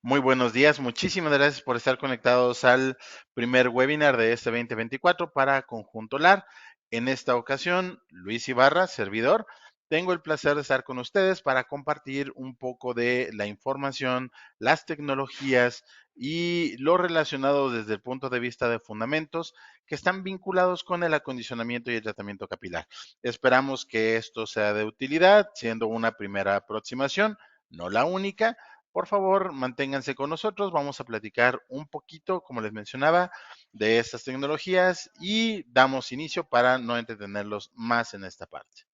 Muy buenos días, muchísimas gracias por estar conectados al primer webinar de este 2024 para Conjunto LAR. En esta ocasión, Luis Ibarra, servidor, tengo el placer de estar con ustedes para compartir un poco de la información, las tecnologías y lo relacionado desde el punto de vista de fundamentos que están vinculados con el acondicionamiento y el tratamiento capilar. Esperamos que esto sea de utilidad, siendo una primera aproximación, no la única. Por favor, manténganse con nosotros. Vamos a platicar un poquito, como les mencionaba, de estas tecnologías y damos inicio para no entretenerlos más en esta parte.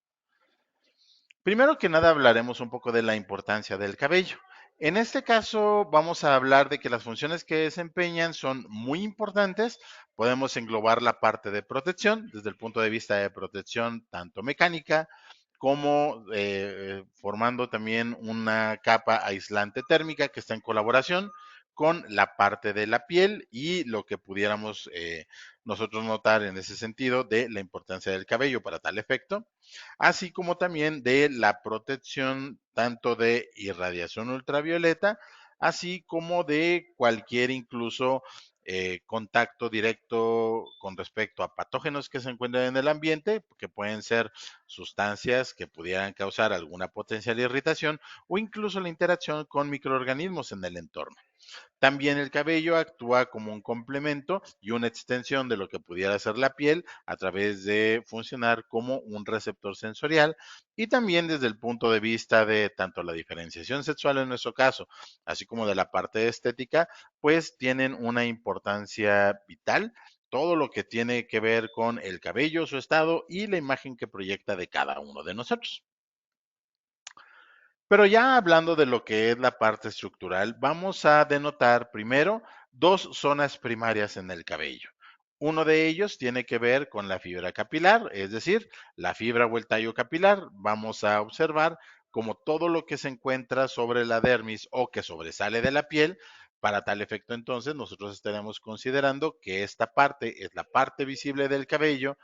Primero que nada, hablaremos un poco de la importancia del cabello. En este caso, vamos a hablar de que las funciones que desempeñan son muy importantes. Podemos englobar la parte de protección, desde el punto de vista de protección tanto mecánica como formando también una capa aislante térmica que está en colaboración con la parte de la piel y lo que pudiéramos nosotros notar en ese sentido de la importancia del cabello para tal efecto, así como también de la protección tanto de irradiación ultravioleta, así como de cualquier incluso contacto directo con respecto a patógenos que se encuentran en el ambiente, que pueden ser sustancias que pudieran causar alguna potencial irritación o incluso la interacción con microorganismos en el entorno. También el cabello actúa como un complemento y una extensión de lo que pudiera ser la piel a través de funcionar como un receptor sensorial y también desde el punto de vista de tanto la diferenciación sexual en nuestro caso, así como de la parte estética, pues tienen una importancia vital. Todo lo que tiene que ver con el cabello, su estado y la imagen que proyecta de cada uno de nosotros. Pero ya hablando de lo que es la parte estructural, vamos a denotar primero dos zonas primarias en el cabello. Uno de ellos tiene que ver con la fibra capilar, es decir, la fibra o el tallo capilar. Vamos a observar como todo lo que se encuentra sobre la dermis o que sobresale de la piel. Para tal efecto, entonces, nosotros estaremos considerando que esta parte es la parte visible del cabello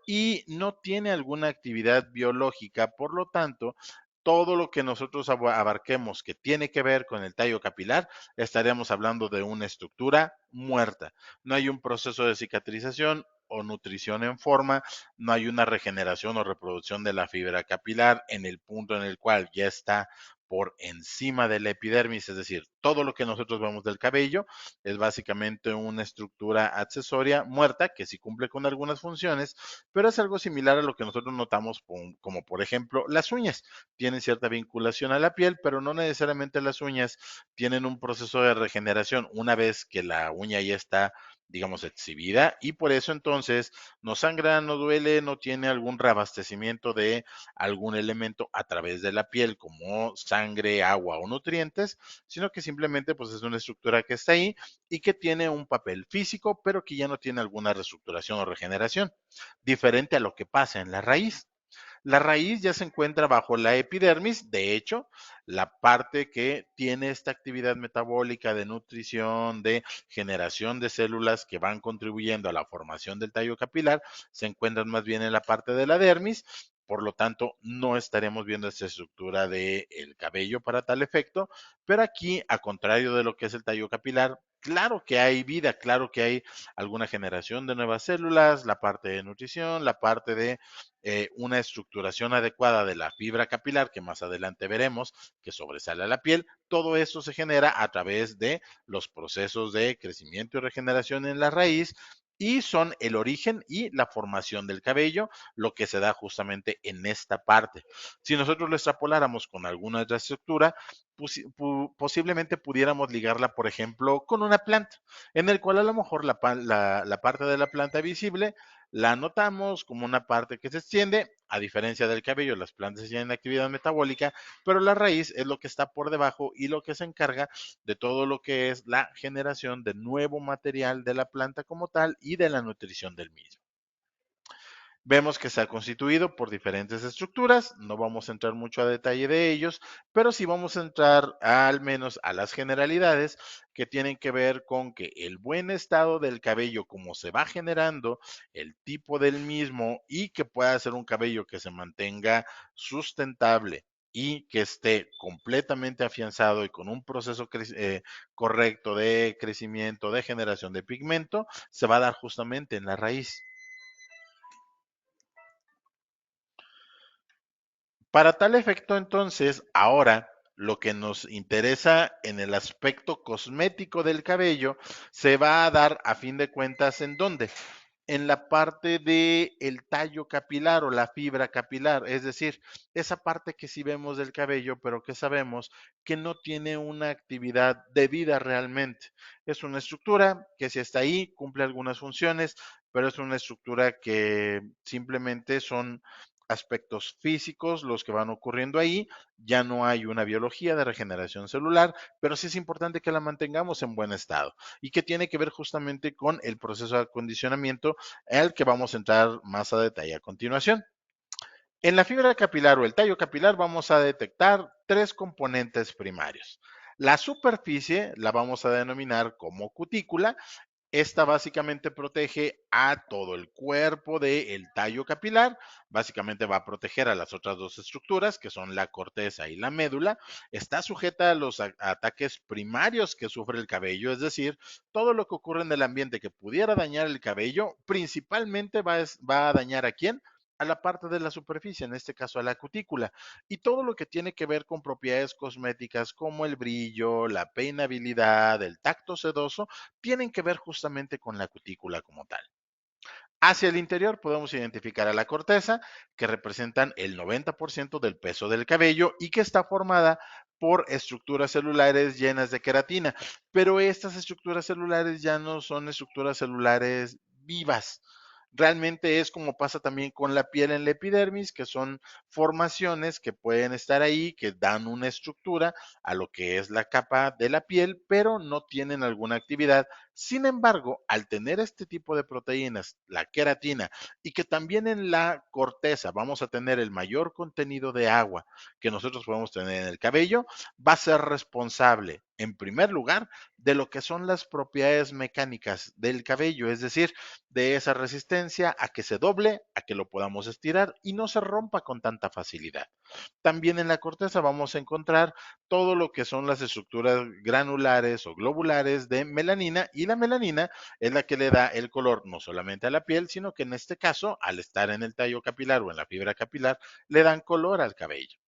y no tiene alguna actividad biológica, por lo tanto, todo lo que nosotros abarquemos que tiene que ver con el tallo capilar, estaremos hablando de una estructura muerta. No hay un proceso de cicatrización o nutrición en forma, no hay una regeneración o reproducción de la fibra capilar en el punto en el cual ya está por encima de la epidermis, es decir, todo lo que nosotros vemos del cabello es básicamente una estructura accesoria muerta que sí cumple con algunas funciones, pero es algo similar a lo que nosotros notamos como por ejemplo las uñas tienen cierta vinculación a la piel, pero no necesariamente las uñas tienen un proceso de regeneración una vez que la uña ya está, digamos, exhibida y por eso entonces no sangra, no duele, no tiene algún reabastecimiento de algún elemento a través de la piel como sangre, agua o nutrientes, sino que simplemente pues es una estructura que está ahí y que tiene un papel físico, pero que ya no tiene alguna reestructuración o regeneración, diferente a lo que pasa en la raíz. La raíz ya se encuentra bajo la epidermis, de hecho, la parte que tiene esta actividad metabólica de nutrición, de generación de células que van contribuyendo a la formación del tallo capilar, se encuentran más bien en la parte de la dermis. Por lo tanto, no estaremos viendo esta estructura del cabello para tal efecto, pero aquí, a contrario de lo que es el tallo capilar, claro que hay vida, claro que hay alguna generación de nuevas células, la parte de nutrición, la parte de una estructuración adecuada de la fibra capilar, que más adelante veremos que sobresale a la piel. Todo esto se genera a través de los procesos de crecimiento y regeneración en la raíz y son el origen y la formación del cabello, lo que se da justamente en esta parte. Si nosotros lo extrapoláramos con alguna otra estructura, posiblemente pudiéramos ligarla, por ejemplo, con una planta, en el cual a lo mejor la parte de la planta visible la notamos como una parte que se extiende, a diferencia del cabello, las plantas tienen actividad metabólica, pero la raíz es lo que está por debajo y lo que se encarga de todo lo que es la generación de nuevo material de la planta como tal y de la nutrición del mismo. Vemos que está constituido por diferentes estructuras, no vamos a entrar mucho a detalle de ellos, pero sí vamos a entrar al menos a las generalidades que tienen que ver con que el buen estado del cabello, como se va generando, el tipo del mismo y que pueda ser un cabello que se mantenga sustentable y que esté completamente afianzado y con un proceso correcto de crecimiento, de generación de pigmento, se va a dar justamente en la raíz. Para tal efecto, entonces, ahora lo que nos interesa en el aspecto cosmético del cabello se va a dar a fin de cuentas en dónde? En la parte de el tallo capilar o la fibra capilar, es decir, esa parte que sí vemos del cabello, pero que sabemos que no tiene una actividad debida realmente. Es una estructura que si está ahí, cumple algunas funciones, pero es una estructura que simplemente son aspectos físicos los que van ocurriendo ahí, ya no hay una biología de regeneración celular, pero sí es importante que la mantengamos en buen estado y que tiene que ver justamente con el proceso de acondicionamiento al que vamos a entrar más a detalle a continuación. En la fibra capilar o el tallo capilar vamos a detectar tres componentes primarios. La superficie la vamos a denominar como cutícula. Esta básicamente protege a todo el cuerpo del tallo capilar, básicamente va a proteger a las otras dos estructuras, que son la corteza y la médula. Está sujeta a los ataques primarios que sufre el cabello, es decir, todo lo que ocurre en el ambiente que pudiera dañar el cabello, principalmente va a dañar a quién? A la parte de la superficie, en este caso a la cutícula, y todo lo que tiene que ver con propiedades cosméticas como el brillo, la peinabilidad, el tacto sedoso, tienen que ver justamente con la cutícula como tal. Hacia el interior podemos identificar a la corteza, que representan el 90% del peso del cabello y que está formada por estructuras celulares llenas de queratina. Pero estas estructuras celulares ya no son estructuras celulares vivas. Realmente es como pasa también con la piel en la epidermis, que son formaciones que pueden estar ahí, que dan una estructura a lo que es la capa de la piel, pero no tienen alguna actividad. Sin embargo, al tener este tipo de proteínas, la queratina, y que también en la corteza vamos a tener el mayor contenido de agua que nosotros podemos tener en el cabello, va a ser responsable, en primer lugar, de lo que son las propiedades mecánicas del cabello, es decir, de esa resistencia a que se doble, a que lo podamos estirar y no se rompa con tanta facilidad. También en la corteza vamos a encontrar todo lo que son las estructuras granulares o globulares de melanina, y la melanina es la que le da el color no solamente a la piel, sino que en este caso, al estar en el tallo capilar o en la fibra capilar, le dan color al cabello.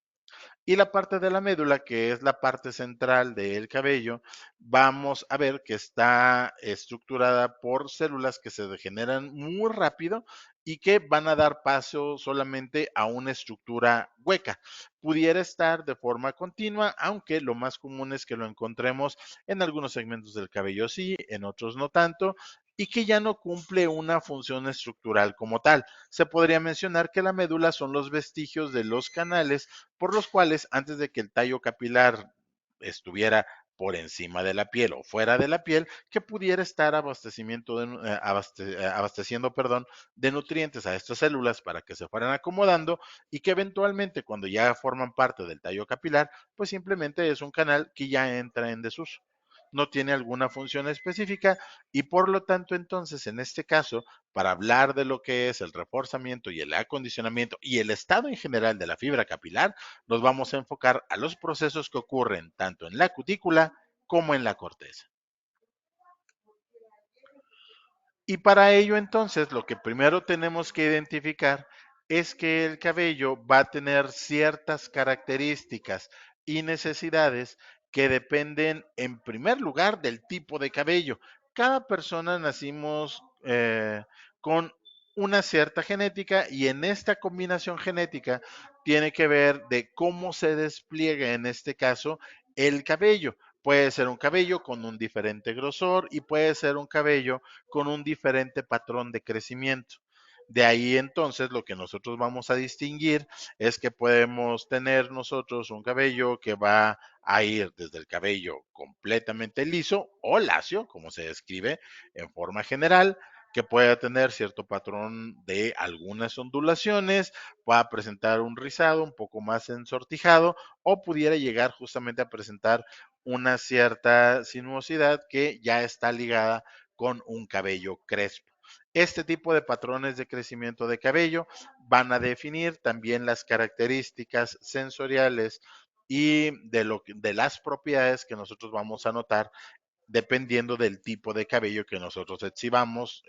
Y la parte de la médula, que es la parte central del cabello, vamos a ver que está estructurada por células que se degeneran muy rápido y que van a dar paso solamente a una estructura hueca. Pudiera estar de forma continua, aunque lo más común es que lo encontremos en algunos segmentos del cabello sí, en otros no tanto, y que ya no cumple una función estructural como tal. Se podría mencionar que la médula son los vestigios de los canales por los cuales antes de que el tallo capilar estuviera por encima de la piel o fuera de la piel, que pudiera estar abasteciendo, perdón, de nutrientes a estas células para que se fueran acomodando y que eventualmente cuando ya forman parte del tallo capilar, pues simplemente es un canal que ya entra en desuso. No tiene alguna función específica y por lo tanto entonces en este caso, para hablar de lo que es el reforzamiento y el acondicionamiento y el estado en general de la fibra capilar, nos vamos a enfocar a los procesos que ocurren tanto en la cutícula como en la corteza. Y para ello entonces lo que primero tenemos que identificar es que el cabello va a tener ciertas características y necesidades que dependen en primer lugar del tipo de cabello. Cada persona nacimos con una cierta genética y en esta combinación genética tiene que ver de cómo se despliega en este caso el cabello. Puede ser un cabello con un diferente grosor y puede ser un cabello con un diferente patrón de crecimiento. De ahí entonces lo que nosotros vamos a distinguir es que podemos tener nosotros un cabello que va a ir desde el cabello completamente liso o lacio, como se describe en forma general, que pueda tener cierto patrón de algunas ondulaciones, pueda presentar un rizado un poco más ensortijado o pudiera llegar justamente a presentar una cierta sinuosidad que ya está ligada con un cabello crespo. Este tipo de patrones de crecimiento de cabello van a definir también las características sensoriales y de las propiedades que nosotros vamos a notar dependiendo del tipo de cabello que nosotros exhibamos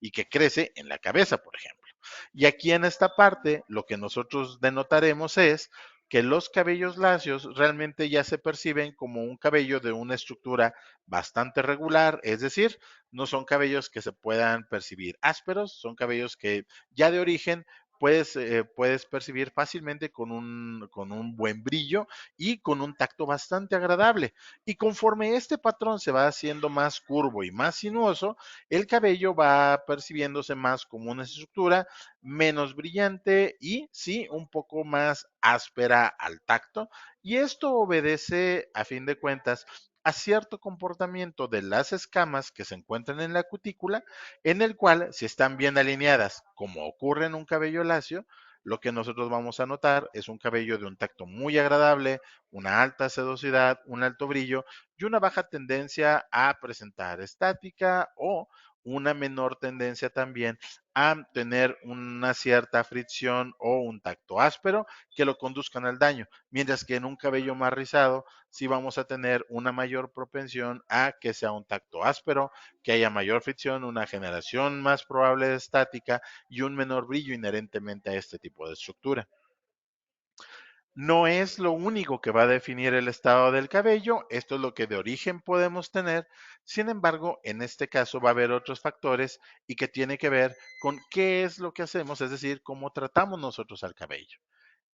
y que crece en la cabeza, por ejemplo. Y aquí en esta parte, lo que nosotros denotaremos es que los cabellos lacios realmente ya se perciben como un cabello de una estructura bastante regular, es decir, no son cabellos que se puedan percibir ásperos, son cabellos que ya de origen puedes percibir fácilmente con un buen brillo y con un tacto bastante agradable. Y conforme este patrón se va haciendo más curvo y más sinuoso, el cabello va percibiéndose más como una estructura menos brillante y sí, un poco más áspera al tacto. Y esto obedece, a fin de cuentas, a cierto comportamiento de las escamas que se encuentran en la cutícula, en el cual, si están bien alineadas, como ocurre en un cabello lacio, lo que nosotros vamos a notar es un cabello de un tacto muy agradable, una alta sedosidad, un alto brillo y una baja tendencia a presentar estática o una menor tendencia también a tener una cierta fricción o un tacto áspero que lo conduzcan al daño, mientras que en un cabello más rizado sí vamos a tener una mayor propensión a que sea un tacto áspero, que haya mayor fricción, una generación más probable de estática y un menor brillo inherentemente a este tipo de estructura. No es lo único que va a definir el estado del cabello, esto es lo que de origen podemos tener, sin embargo, en este caso va a haber otros factores y que tiene que ver con qué es lo que hacemos, es decir, cómo tratamos nosotros al cabello.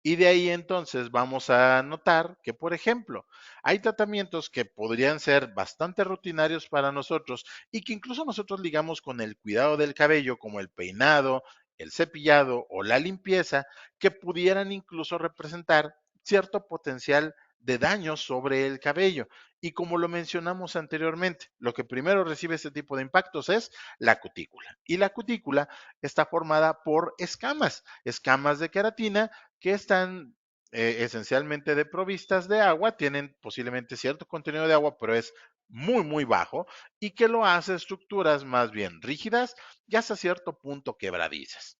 Y de ahí entonces vamos a notar que, por ejemplo, hay tratamientos que podrían ser bastante rutinarios para nosotros y que incluso nosotros ligamos con el cuidado del cabello, como el peinado, el cepillado o la limpieza, que pudieran incluso representar cierto potencial de daño sobre el cabello. Y como lo mencionamos anteriormente, lo que primero recibe este tipo de impactos es la cutícula. Y la cutícula está formada por escamas, escamas de queratina que están esencialmente deprovistas de agua, tienen posiblemente cierto contenido de agua, pero es muy, muy bajo y que lo hace estructuras más bien rígidas y hasta cierto punto quebradizas.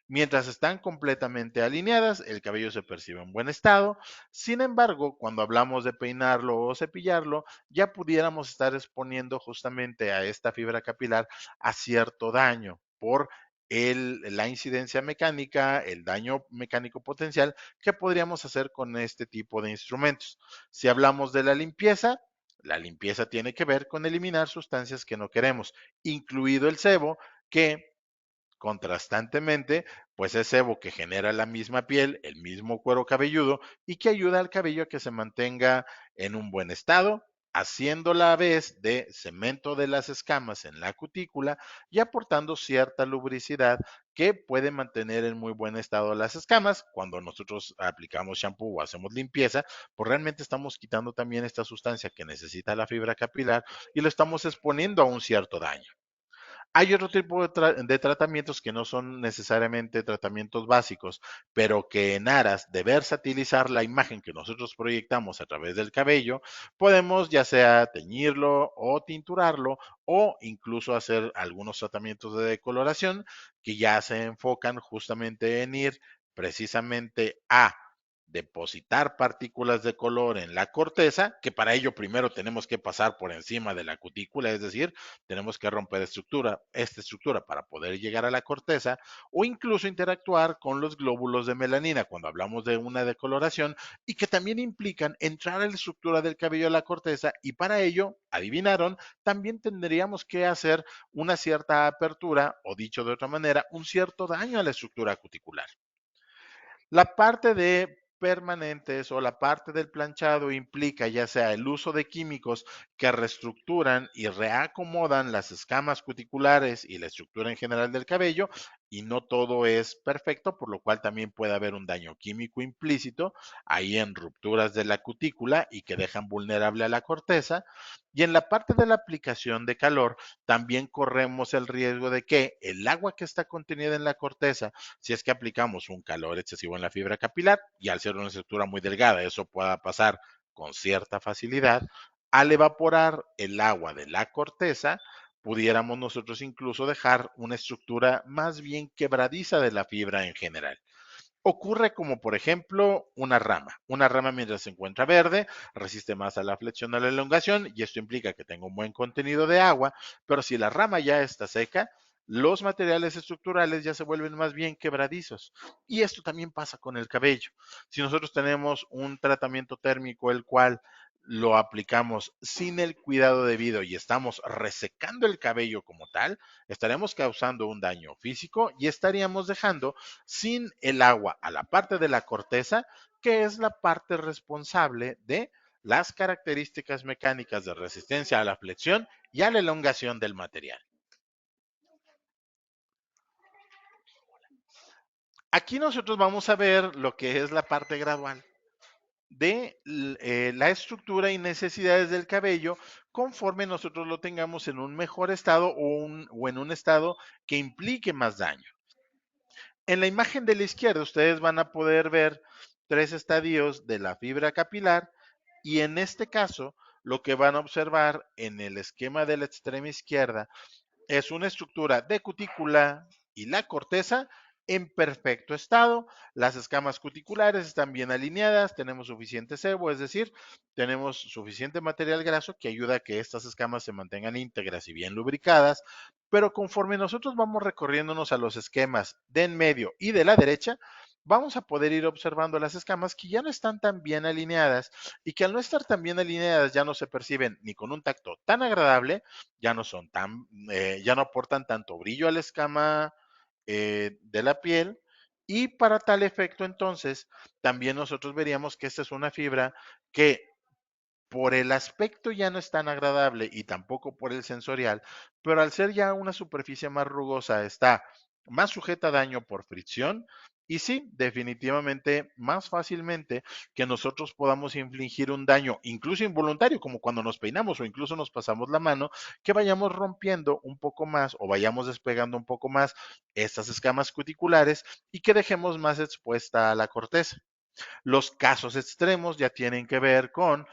Mientras están completamente alineadas, el cabello se percibe en buen estado. Sin embargo, cuando hablamos de peinarlo o cepillarlo, ya pudiéramos estar exponiendo justamente a esta fibra capilar a cierto daño por la incidencia mecánica, el daño mecánico potencial que podríamos hacer con este tipo de instrumentos. Si hablamos de la limpieza tiene que ver con eliminar sustancias que no queremos, incluido el sebo, que contrastantemente, pues es sebo que genera la misma piel, el mismo cuero cabelludo y que ayuda al cabello a que se mantenga en un buen estado, haciendo la vez de cemento de las escamas en la cutícula y aportando cierta lubricidad que puede mantener en muy buen estado las escamas. Cuando nosotros aplicamos shampoo o hacemos limpieza, pues realmente estamos quitando también esta sustancia que necesita la fibra capilar y lo estamos exponiendo a un cierto daño. Hay otro tipo de tratamientos que no son necesariamente tratamientos básicos, pero que en aras de versatilizar la imagen que nosotros proyectamos a través del cabello, podemos ya sea teñirlo o tinturarlo o incluso hacer algunos tratamientos de decoloración que ya se enfocan justamente en ir precisamente a depositar partículas de color en la corteza, que para ello primero tenemos que pasar por encima de la cutícula, es decir, tenemos que romper esta estructura para poder llegar a la corteza o incluso interactuar con los glóbulos de melanina cuando hablamos de una decoloración y que también implican entrar a la estructura del cabello a la corteza y para ello, adivinaron, también tendríamos que hacer una cierta apertura o dicho de otra manera, un cierto daño a la estructura cuticular. La parte de permanentes o la parte del planchado implica ya sea el uso de químicos que reestructuran y reacomodan las escamas cuticulares y la estructura en general del cabello, y no todo es perfecto, por lo cual también puede haber un daño químico implícito ahí en rupturas de la cutícula y que dejan vulnerable a la corteza. Y en la parte de la aplicación de calor, también corremos el riesgo de que el agua que está contenida en la corteza, si es que aplicamos un calor excesivo en la fibra capilar y al ser una estructura muy delgada, eso pueda pasar con cierta facilidad, al evaporar el agua de la corteza, pudiéramos nosotros incluso dejar una estructura más bien quebradiza de la fibra en general. Ocurre como por ejemplo una rama. Una rama mientras se encuentra verde resiste más a la flexión, a la elongación y esto implica que tenga un buen contenido de agua, pero si la rama ya está seca, los materiales estructurales ya se vuelven más bien quebradizos. Y esto también pasa con el cabello. Si nosotros tenemos un tratamiento térmico el cual lo aplicamos sin el cuidado debido y estamos resecando el cabello como tal, estaremos causando un daño físico y estaríamos dejando sin el agua a la parte de la corteza, que es la parte responsable de las características mecánicas de resistencia a la flexión y a la elongación del material. Aquí nosotros vamos a ver lo que es la parte gradual de la estructura y necesidades del cabello conforme nosotros lo tengamos en un mejor estado o en un estado que implique más daño. En la imagen de la izquierda ustedes van a poder ver tres estadios de la fibra capilar y en este caso lo que van a observar en el esquema de la extrema izquierda es una estructura de cutícula y la corteza en perfecto estado. Las escamas cuticulares están bien alineadas, tenemos suficiente sebo, es decir, tenemos suficiente material graso que ayuda a que estas escamas se mantengan íntegras y bien lubricadas. Pero conforme nosotros vamos recorriéndonos a los esquemas de en medio y de la derecha, vamos a poder ir observando las escamas que ya no están tan bien alineadas y que al no estar tan bien alineadas ya no se perciben ni con un tacto tan agradable, ya no son tan, ya no aportan tanto brillo a la escama de la piel. Y para tal efecto, entonces, también nosotros veríamos que esta es una fibra que por el aspecto ya no es tan agradable y tampoco por el sensorial, pero al ser ya una superficie más rugosa está más sujeta a daño por fricción y sí, definitivamente más fácilmente que nosotros podamos infligir un daño, incluso involuntario, como cuando nos peinamos o incluso nos pasamos la mano, que vayamos rompiendo un poco más o vayamos despegando un poco más estas escamas cuticulares y que dejemos más expuesta a la corteza. Los casos extremos ya tienen que ver con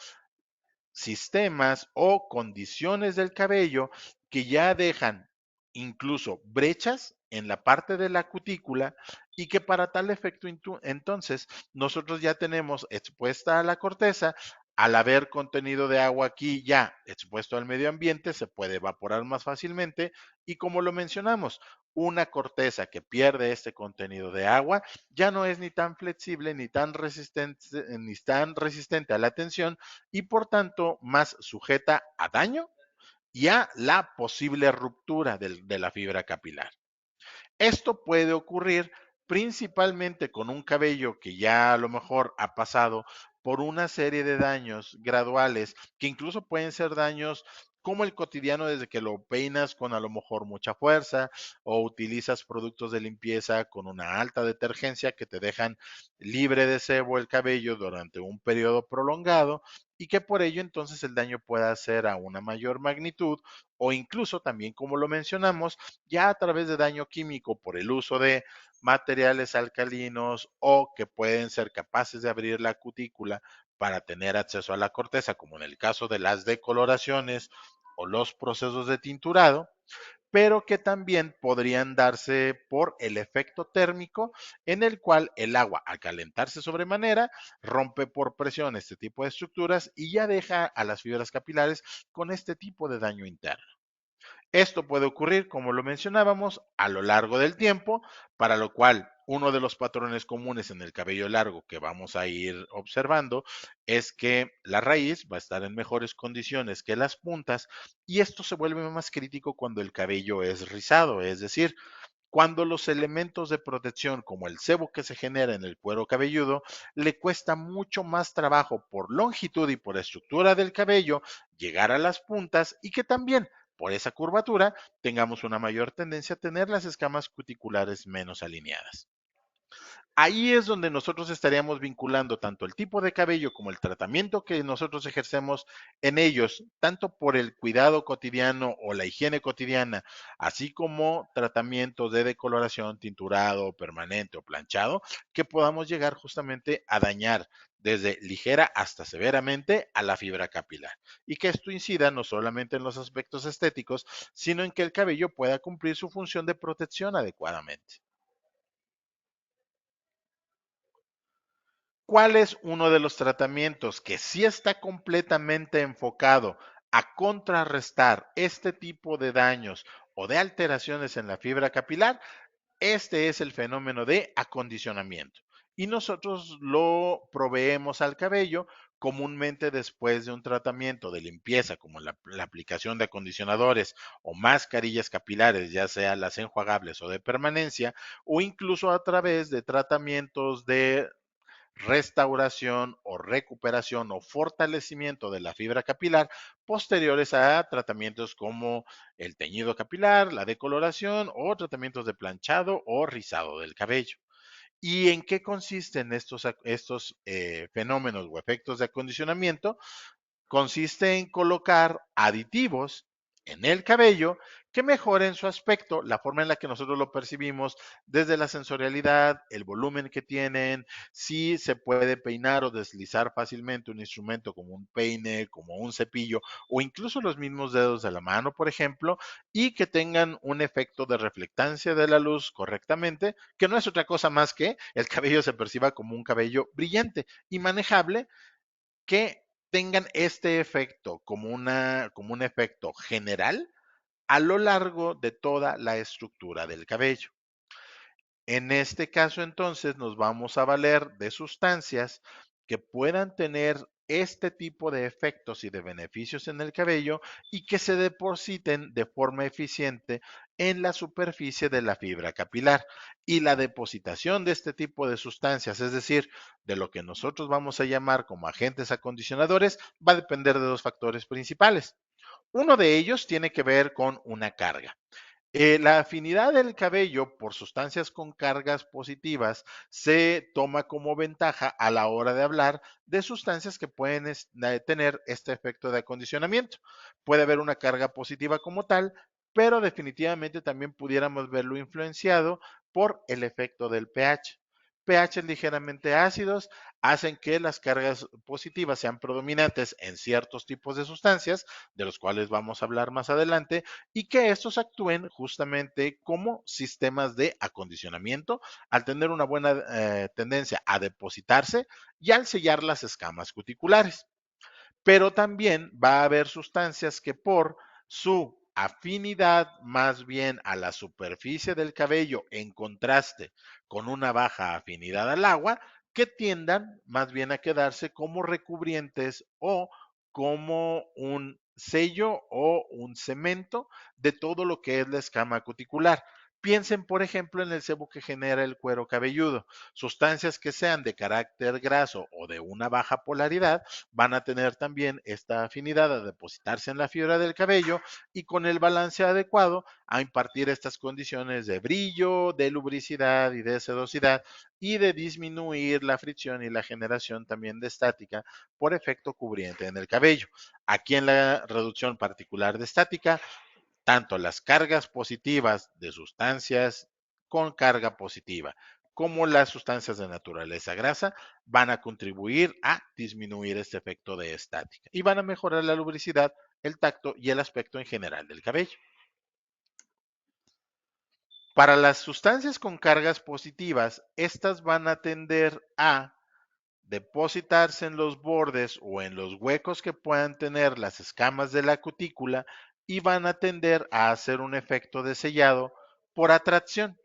sistemas o condiciones del cabello que ya dejan incluso brechas en la parte de la cutícula y que para tal efecto entonces nosotros ya tenemos expuesta a la corteza, al haber contenido de agua aquí ya expuesto al medio ambiente, se puede evaporar más fácilmente y como lo mencionamos, una corteza que pierde este contenido de agua ya no es ni tan flexible ni tan resistente a la tensión y por tanto más sujeta a daño y a la posible ruptura de la fibra capilar. Esto puede ocurrir principalmente con un cabello que ya a lo mejor ha pasado por una serie de daños graduales, que incluso pueden ser daños como el cotidiano desde que lo peinas con a lo mejor mucha fuerza o utilizas productos de limpieza con una alta detergencia que te dejan libre de sebo el cabello durante un periodo prolongado y que por ello entonces el daño pueda ser a una mayor magnitud o incluso también como lo mencionamos ya a través de daño químico por el uso de materiales alcalinos o que pueden ser capaces de abrir la cutícula para tener acceso a la corteza, como en el caso de las decoloraciones o los procesos de tinturado, pero que también podrían darse por el efecto térmico en el cual el agua al calentarse sobremanera rompe por presión este tipo de estructuras y ya deja a las fibras capilares con este tipo de daño interno. Esto puede ocurrir, como lo mencionábamos, a lo largo del tiempo, para lo cual uno de los patrones comunes en el cabello largo que vamos a ir observando es que la raíz va a estar en mejores condiciones que las puntas y esto se vuelve más crítico cuando el cabello es rizado, es decir, cuando los elementos de protección como el sebo que se genera en el cuero cabelludo le cuesta mucho más trabajo por longitud y por estructura del cabello llegar a las puntas y que también por esa curvatura tengamos una mayor tendencia a tener las escamas cuticulares menos alineadas. Ahí es donde nosotros estaríamos vinculando tanto el tipo de cabello como el tratamiento que nosotros ejercemos en ellos, tanto por el cuidado cotidiano o la higiene cotidiana, así como tratamientos de decoloración, tinturado, permanente o planchado, que podamos llegar justamente a dañar desde ligera hasta severamente a la fibra capilar. Y que esto incida no solamente en los aspectos estéticos, sino en que el cabello pueda cumplir su función de protección adecuadamente. ¿Cuál es uno de los tratamientos que sí está completamente enfocado a contrarrestar este tipo de daños o de alteraciones en la fibra capilar? Este es el fenómeno de acondicionamiento. Y nosotros lo proveemos al cabello comúnmente después de un tratamiento de limpieza, como la aplicación de acondicionadores o mascarillas capilares, ya sea las enjuagables o de permanencia, o incluso a través de tratamientos de restauración o recuperación o fortalecimiento de la fibra capilar posteriores a tratamientos como el teñido capilar, la decoloración o tratamientos de planchado o rizado del cabello. ¿Y en qué consisten estos fenómenos o efectos de acondicionamiento? Consiste en colocar aditivos en el cabello que mejoren su aspecto, la forma en la que nosotros lo percibimos, desde la sensorialidad, el volumen que tienen, si se puede peinar o deslizar fácilmente un instrumento como un peine, como un cepillo o incluso los mismos dedos de la mano, por ejemplo, y que tengan un efecto de reflectancia de la luz correctamente, que no es otra cosa más que el cabello se perciba como un cabello brillante y manejable, que tengan este efecto como un efecto general a lo largo de toda la estructura del cabello. En este caso, entonces, nos vamos a valer de sustancias que puedan tener este tipo de efectos y de beneficios en el cabello y que se depositen de forma eficiente en la superficie de la fibra capilar. Y la depositación de este tipo de sustancias, es decir, de lo que nosotros vamos a llamar como agentes acondicionadores, va a depender de dos factores principales. Uno de ellos tiene que ver con una carga. La afinidad del cabello por sustancias con cargas positivas se toma como ventaja a la hora de hablar de sustancias que pueden tener este efecto de acondicionamiento. Puede haber una carga positiva como tal, pero definitivamente también pudiéramos verlo influenciado por el efecto del pH. pH ligeramente ácidos hacen que las cargas positivas sean predominantes en ciertos tipos de sustancias, de los cuales vamos a hablar más adelante, y que estos actúen justamente como sistemas de acondicionamiento al tener una buena tendencia a depositarse y al sellar las escamas cuticulares. Pero también va a haber sustancias que por su afinidad más bien a la superficie del cabello en contraste con una baja afinidad al agua, que tiendan más bien a quedarse como recubrientes o como un sello o un cemento de todo lo que es la escama cuticular. Piensen, por ejemplo, en el sebo que genera el cuero cabelludo. Sustancias que sean de carácter graso o de una baja polaridad van a tener también esta afinidad a depositarse en la fibra del cabello y con el balance adecuado a impartir estas condiciones de brillo, de lubricidad y de sedosidad, y de disminuir la fricción y la generación también de estática por efecto cubriente en el cabello. Aquí en la reducción particular de estática, tanto las cargas positivas de sustancias con carga positiva como las sustancias de naturaleza grasa van a contribuir a disminuir este efecto de estática y van a mejorar la lubricidad, el tacto y el aspecto en general del cabello. Para las sustancias con cargas positivas, estas van a tender a depositarse en los bordes o en los huecos que puedan tener las escamas de la cutícula y van a tender a hacer un efecto de sellado por atracción.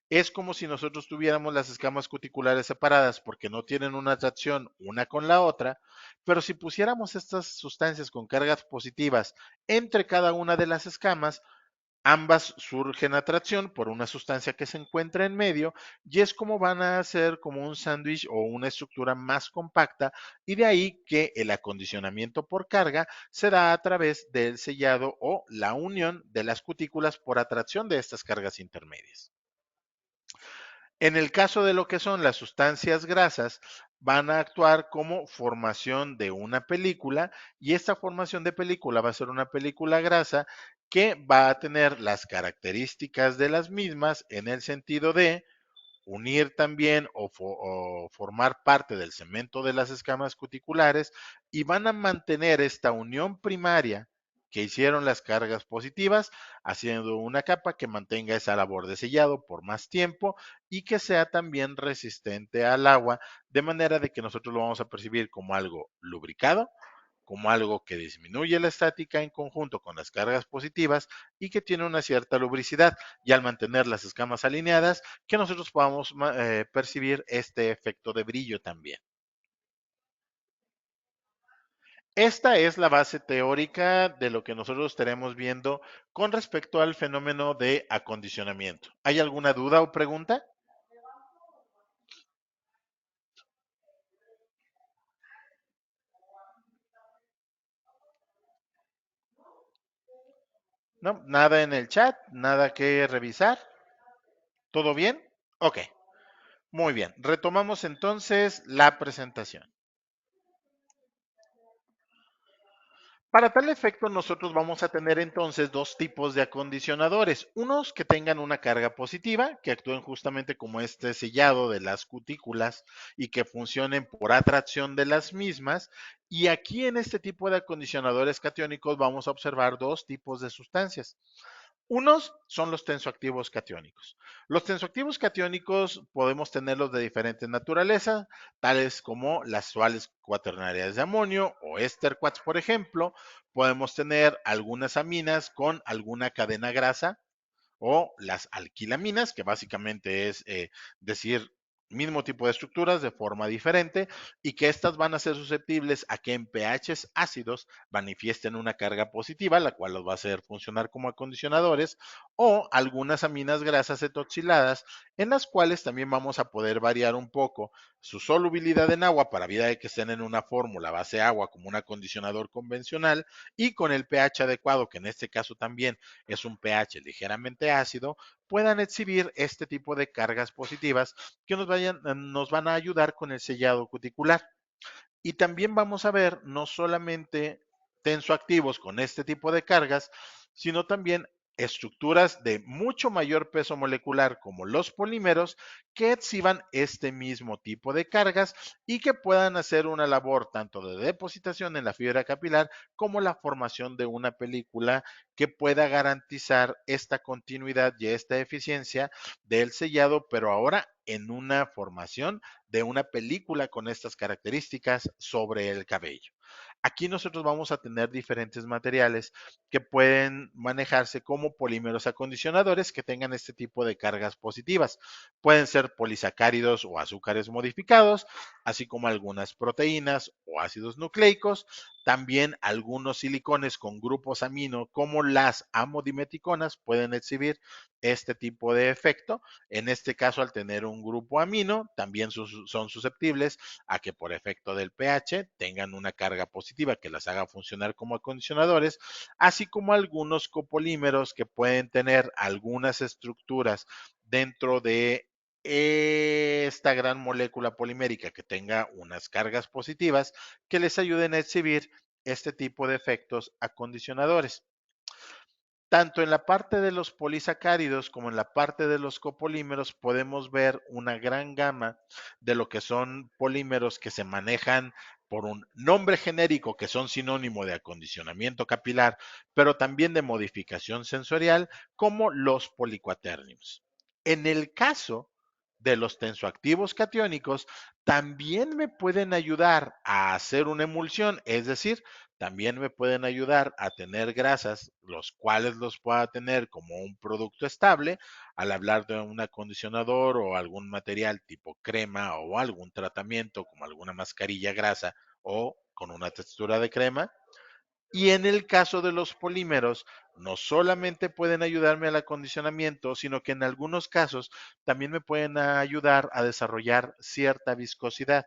Es como si nosotros tuviéramos las escamas cuticulares separadas porque no tienen una atracción una con la otra, pero si pusiéramos estas sustancias con cargas positivas entre cada una de las escamas, ambas surgen atracción por una sustancia que se encuentra en medio y es como van a ser como un sándwich o una estructura más compacta, y de ahí que el acondicionamiento por carga se da a través del sellado o la unión de las cutículas por atracción de estas cargas intermedias. En el caso de lo que son las sustancias grasas, van a actuar como formación de una película y esta formación de película va a ser una película grasa que va a tener las características de las mismas en el sentido de unir también o formar parte del cemento de las escamas cuticulares y van a mantener esta unión primaria que hicieron las cargas positivas, haciendo una capa que mantenga esa labor de sellado por más tiempo y que sea también resistente al agua, de manera de que nosotros lo vamos a percibir como algo lubricado, como algo que disminuye la estática en conjunto con las cargas positivas y que tiene una cierta lubricidad. Y al mantener las escamas alineadas, que nosotros podamos percibir este efecto de brillo también. Esta es la base teórica de lo que nosotros estaremos viendo con respecto al fenómeno de acondicionamiento. ¿Hay alguna duda o pregunta? No, nada en el chat, nada que revisar. ¿Todo bien? Ok, muy bien. Retomamos entonces la presentación. Para tal efecto, nosotros vamos a tener entonces dos tipos de acondicionadores. Unos que tengan una carga positiva, que actúen justamente como este sellado de las cutículas y que funcionen por atracción de las mismas. Y aquí en este tipo de acondicionadores catiónicos vamos a observar dos tipos de sustancias. Unos son los tensoactivos catiónicos. Los tensoactivos catiónicos podemos tenerlos de diferente naturaleza, tales como las sales cuaternarias de amonio o éster quats, por ejemplo. Podemos tener algunas aminas con alguna cadena grasa o las alquilaminas, que básicamente es decir, mismo tipo de estructuras de forma diferente y que estas van a ser susceptibles a que en pHs ácidos manifiesten una carga positiva, la cual los va a hacer funcionar como acondicionadores, o algunas aminas grasas etoxiladas, en las cuales también vamos a poder variar un poco su solubilidad en agua para vida de que estén en una fórmula base agua como un acondicionador convencional y con el pH adecuado, que en este caso también es un pH ligeramente ácido, puedan exhibir este tipo de cargas positivas que nos van a ayudar con el sellado cuticular. Y también vamos a ver no solamente tensoactivos con este tipo de cargas, sino también estructuras de mucho mayor peso molecular como los polímeros que exhiban este mismo tipo de cargas y que puedan hacer una labor tanto de depositación en la fibra capilar como la formación de una película que pueda garantizar esta continuidad y esta eficiencia del sellado, pero ahora en una formación de una película con estas características sobre el cabello. Aquí nosotros vamos a tener diferentes materiales que pueden manejarse como polímeros acondicionadores que tengan este tipo de cargas positivas. Pueden ser polisacáridos o azúcares modificados, así como algunas proteínas o ácidos nucleicos, también algunos silicones con grupos amino como las amodimeticonas pueden exhibir este tipo de efecto. En este caso, al tener un grupo amino, también son susceptibles a que por efecto del pH tengan una carga positiva que las haga funcionar como acondicionadores, así como algunos copolímeros que pueden tener algunas estructuras dentro de esta gran molécula polimérica que tenga unas cargas positivas que les ayuden a exhibir este tipo de efectos acondicionadores. Tanto en la parte de los polisacáridos como en la parte de los copolímeros podemos ver una gran gama de lo que son polímeros que se manejan por un nombre genérico que son sinónimo de acondicionamiento capilar, pero también de modificación sensorial, como los policuaternios. En el caso de los tensoactivos catiónicos, también me pueden ayudar a hacer una emulsión, es decir, también me pueden ayudar a tener grasas, los cuales los pueda tener como un producto estable al hablar de un acondicionador o algún material tipo crema o algún tratamiento como alguna mascarilla grasa o con una textura de crema. Y en el caso de los polímeros, no solamente pueden ayudarme al acondicionamiento, sino que en algunos casos también me pueden ayudar a desarrollar cierta viscosidad.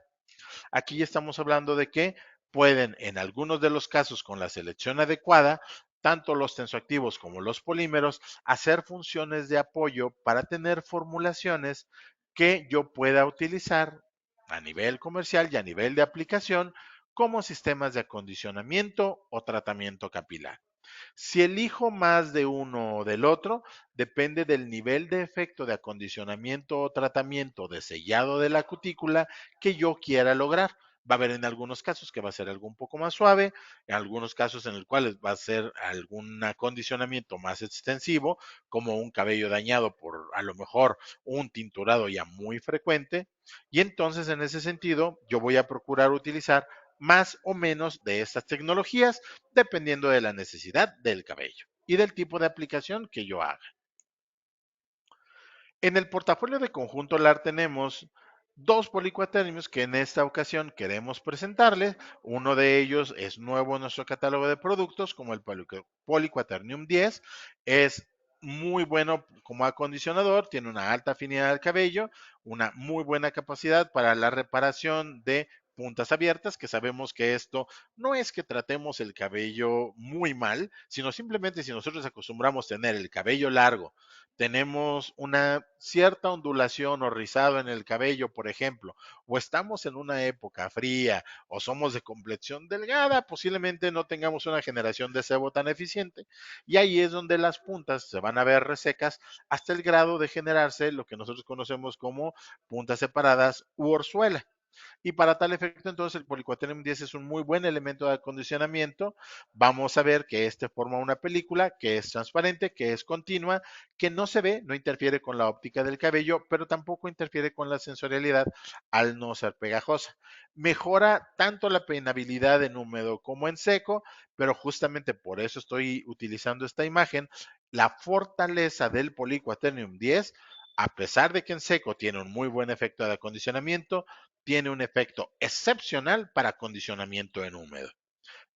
Aquí ya estamos hablando de que pueden, en algunos de los casos, con la selección adecuada, tanto los tensoactivos como los polímeros, hacer funciones de apoyo para tener formulaciones que yo pueda utilizar a nivel comercial y a nivel de aplicación como sistemas de acondicionamiento o tratamiento capilar. Si elijo más de uno o del otro, depende del nivel de efecto de acondicionamiento o tratamiento de sellado de la cutícula que yo quiera lograr. Va a haber en algunos casos que va a ser algo un poco más suave, en algunos casos en los cuales va a ser algún acondicionamiento más extensivo, como un cabello dañado por a lo mejor un tinturado ya muy frecuente. Y entonces en ese sentido yo voy a procurar utilizar más o menos de estas tecnologías dependiendo de la necesidad del cabello y del tipo de aplicación que yo haga. En el portafolio de Conjunto LAR tenemos dos policuaternios que en esta ocasión queremos presentarles. Uno de ellos es nuevo en nuestro catálogo de productos, como el Poliquaternium 10. Es muy bueno como acondicionador, tiene una alta afinidad al cabello, una muy buena capacidad para la reparación de puntas abiertas, que sabemos que esto no es que tratemos el cabello muy mal, sino simplemente si nosotros acostumbramos tener el cabello largo, tenemos una cierta ondulación o rizado en el cabello, por ejemplo, o estamos en una época fría o somos de complexión delgada, posiblemente no tengamos una generación de sebo tan eficiente y ahí es donde las puntas se van a ver resecas hasta el grado de generarse lo que nosotros conocemos como puntas separadas u orzuela. Y para tal efecto, entonces, el Poliquaternium 10 es un muy buen elemento de acondicionamiento. Vamos a ver que este forma una película que es transparente, que es continua, que no se ve, no interfiere con la óptica del cabello, pero tampoco interfiere con la sensorialidad al no ser pegajosa. Mejora tanto la peinabilidad en húmedo como en seco, pero justamente por eso estoy utilizando esta imagen. La fortaleza del Poliquaternium 10, a pesar de que en seco tiene un muy buen efecto de acondicionamiento, tiene un efecto excepcional para acondicionamiento en húmedo.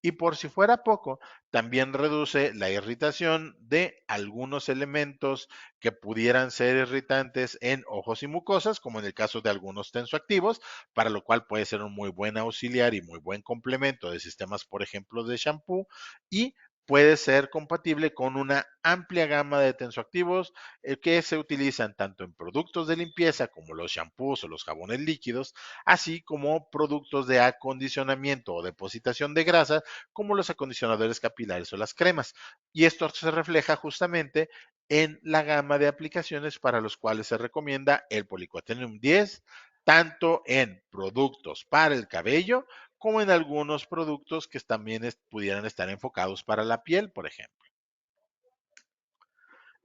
Y por si fuera poco, también reduce la irritación de algunos elementos que pudieran ser irritantes en ojos y mucosas, como en el caso de algunos tensoactivos, para lo cual puede ser un muy buen auxiliar y muy buen complemento de sistemas, por ejemplo, de shampoo, y puede ser compatible con una amplia gama de tensoactivos que se utilizan tanto en productos de limpieza como los shampoos o los jabones líquidos, así como productos de acondicionamiento o depositación de grasa como los acondicionadores capilares o las cremas. Y esto se refleja justamente en la gama de aplicaciones para los cuales se recomienda el Poliquaternium 10, tanto en productos para el cabello como en algunos productos que también pudieran estar enfocados para la piel, por ejemplo.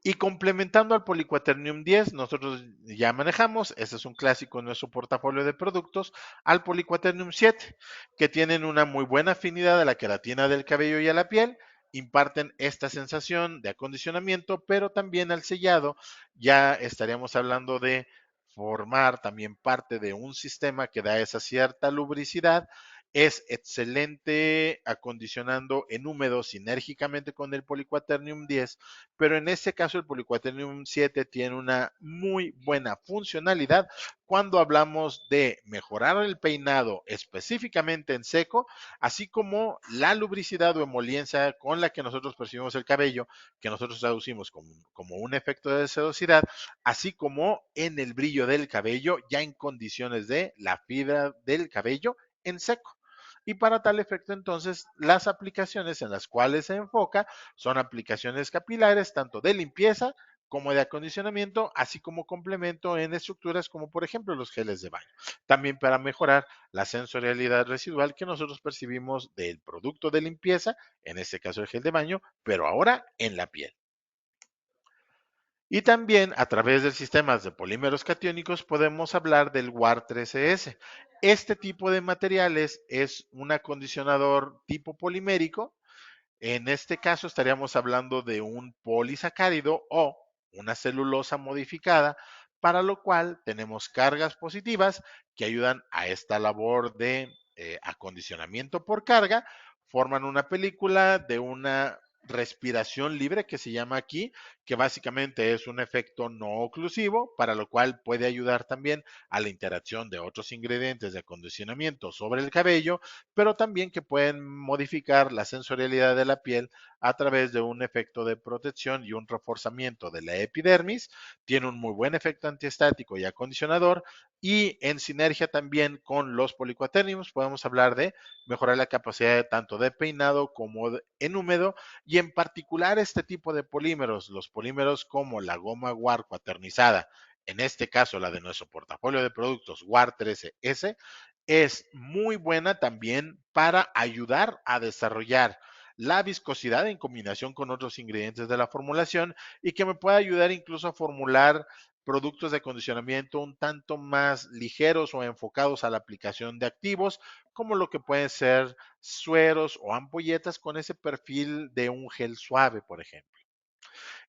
Y complementando al Poliquaternium 10, nosotros ya manejamos, ese es un clásico en nuestro portafolio de productos, al Poliquaternium 7, que tienen una muy buena afinidad a la queratina del cabello y a la piel, imparten esta sensación de acondicionamiento, pero también al sellado ya estaríamos hablando de formar también parte de un sistema que da esa cierta lubricidad. Es excelente acondicionando en húmedo sinérgicamente con el Poliquaternium 10, pero en este caso el Poliquaternium 7 tiene una muy buena funcionalidad cuando hablamos de mejorar el peinado específicamente en seco, así como la lubricidad o emoliencia con la que nosotros percibimos el cabello, que nosotros traducimos como un efecto de sedosidad, así como en el brillo del cabello, ya en condiciones de la fibra del cabello en seco. Y para tal efecto, entonces, las aplicaciones en las cuales se enfoca son aplicaciones capilares, tanto de limpieza como de acondicionamiento, así como complemento en estructuras como por ejemplo los geles de baño. También para mejorar la sensorialidad residual que nosotros percibimos del producto de limpieza, en este caso el gel de baño, pero ahora en la piel. Y también a través de sistemas de polímeros catiónicos podemos hablar del WAR-13S. Este tipo de materiales es un acondicionador tipo polimérico. En este caso estaríamos hablando de un polisacárido o una celulosa modificada, para lo cual tenemos cargas positivas que ayudan a esta labor de acondicionamiento por carga, forman una película de una respiración libre, que se llama aquí, que básicamente es un efecto no oclusivo, para lo cual puede ayudar también a la interacción de otros ingredientes de acondicionamiento sobre el cabello, pero también que pueden modificar la sensorialidad de la piel a través de un efecto de protección y un reforzamiento de la epidermis. Tiene un muy buen efecto antiestático y acondicionador, y en sinergia también con los policuaterniums podemos hablar de mejorar la capacidad de tanto de peinado como en húmedo, y en particular este tipo de polímeros, los polímeros como la goma guar cuaternizada, en este caso la de nuestro portafolio de productos guar 13S, es muy buena también para ayudar a desarrollar la viscosidad en combinación con otros ingredientes de la formulación, y que me puede ayudar incluso a formular productos de acondicionamiento un tanto más ligeros o enfocados a la aplicación de activos, como lo que pueden ser sueros o ampolletas con ese perfil de un gel suave, por ejemplo.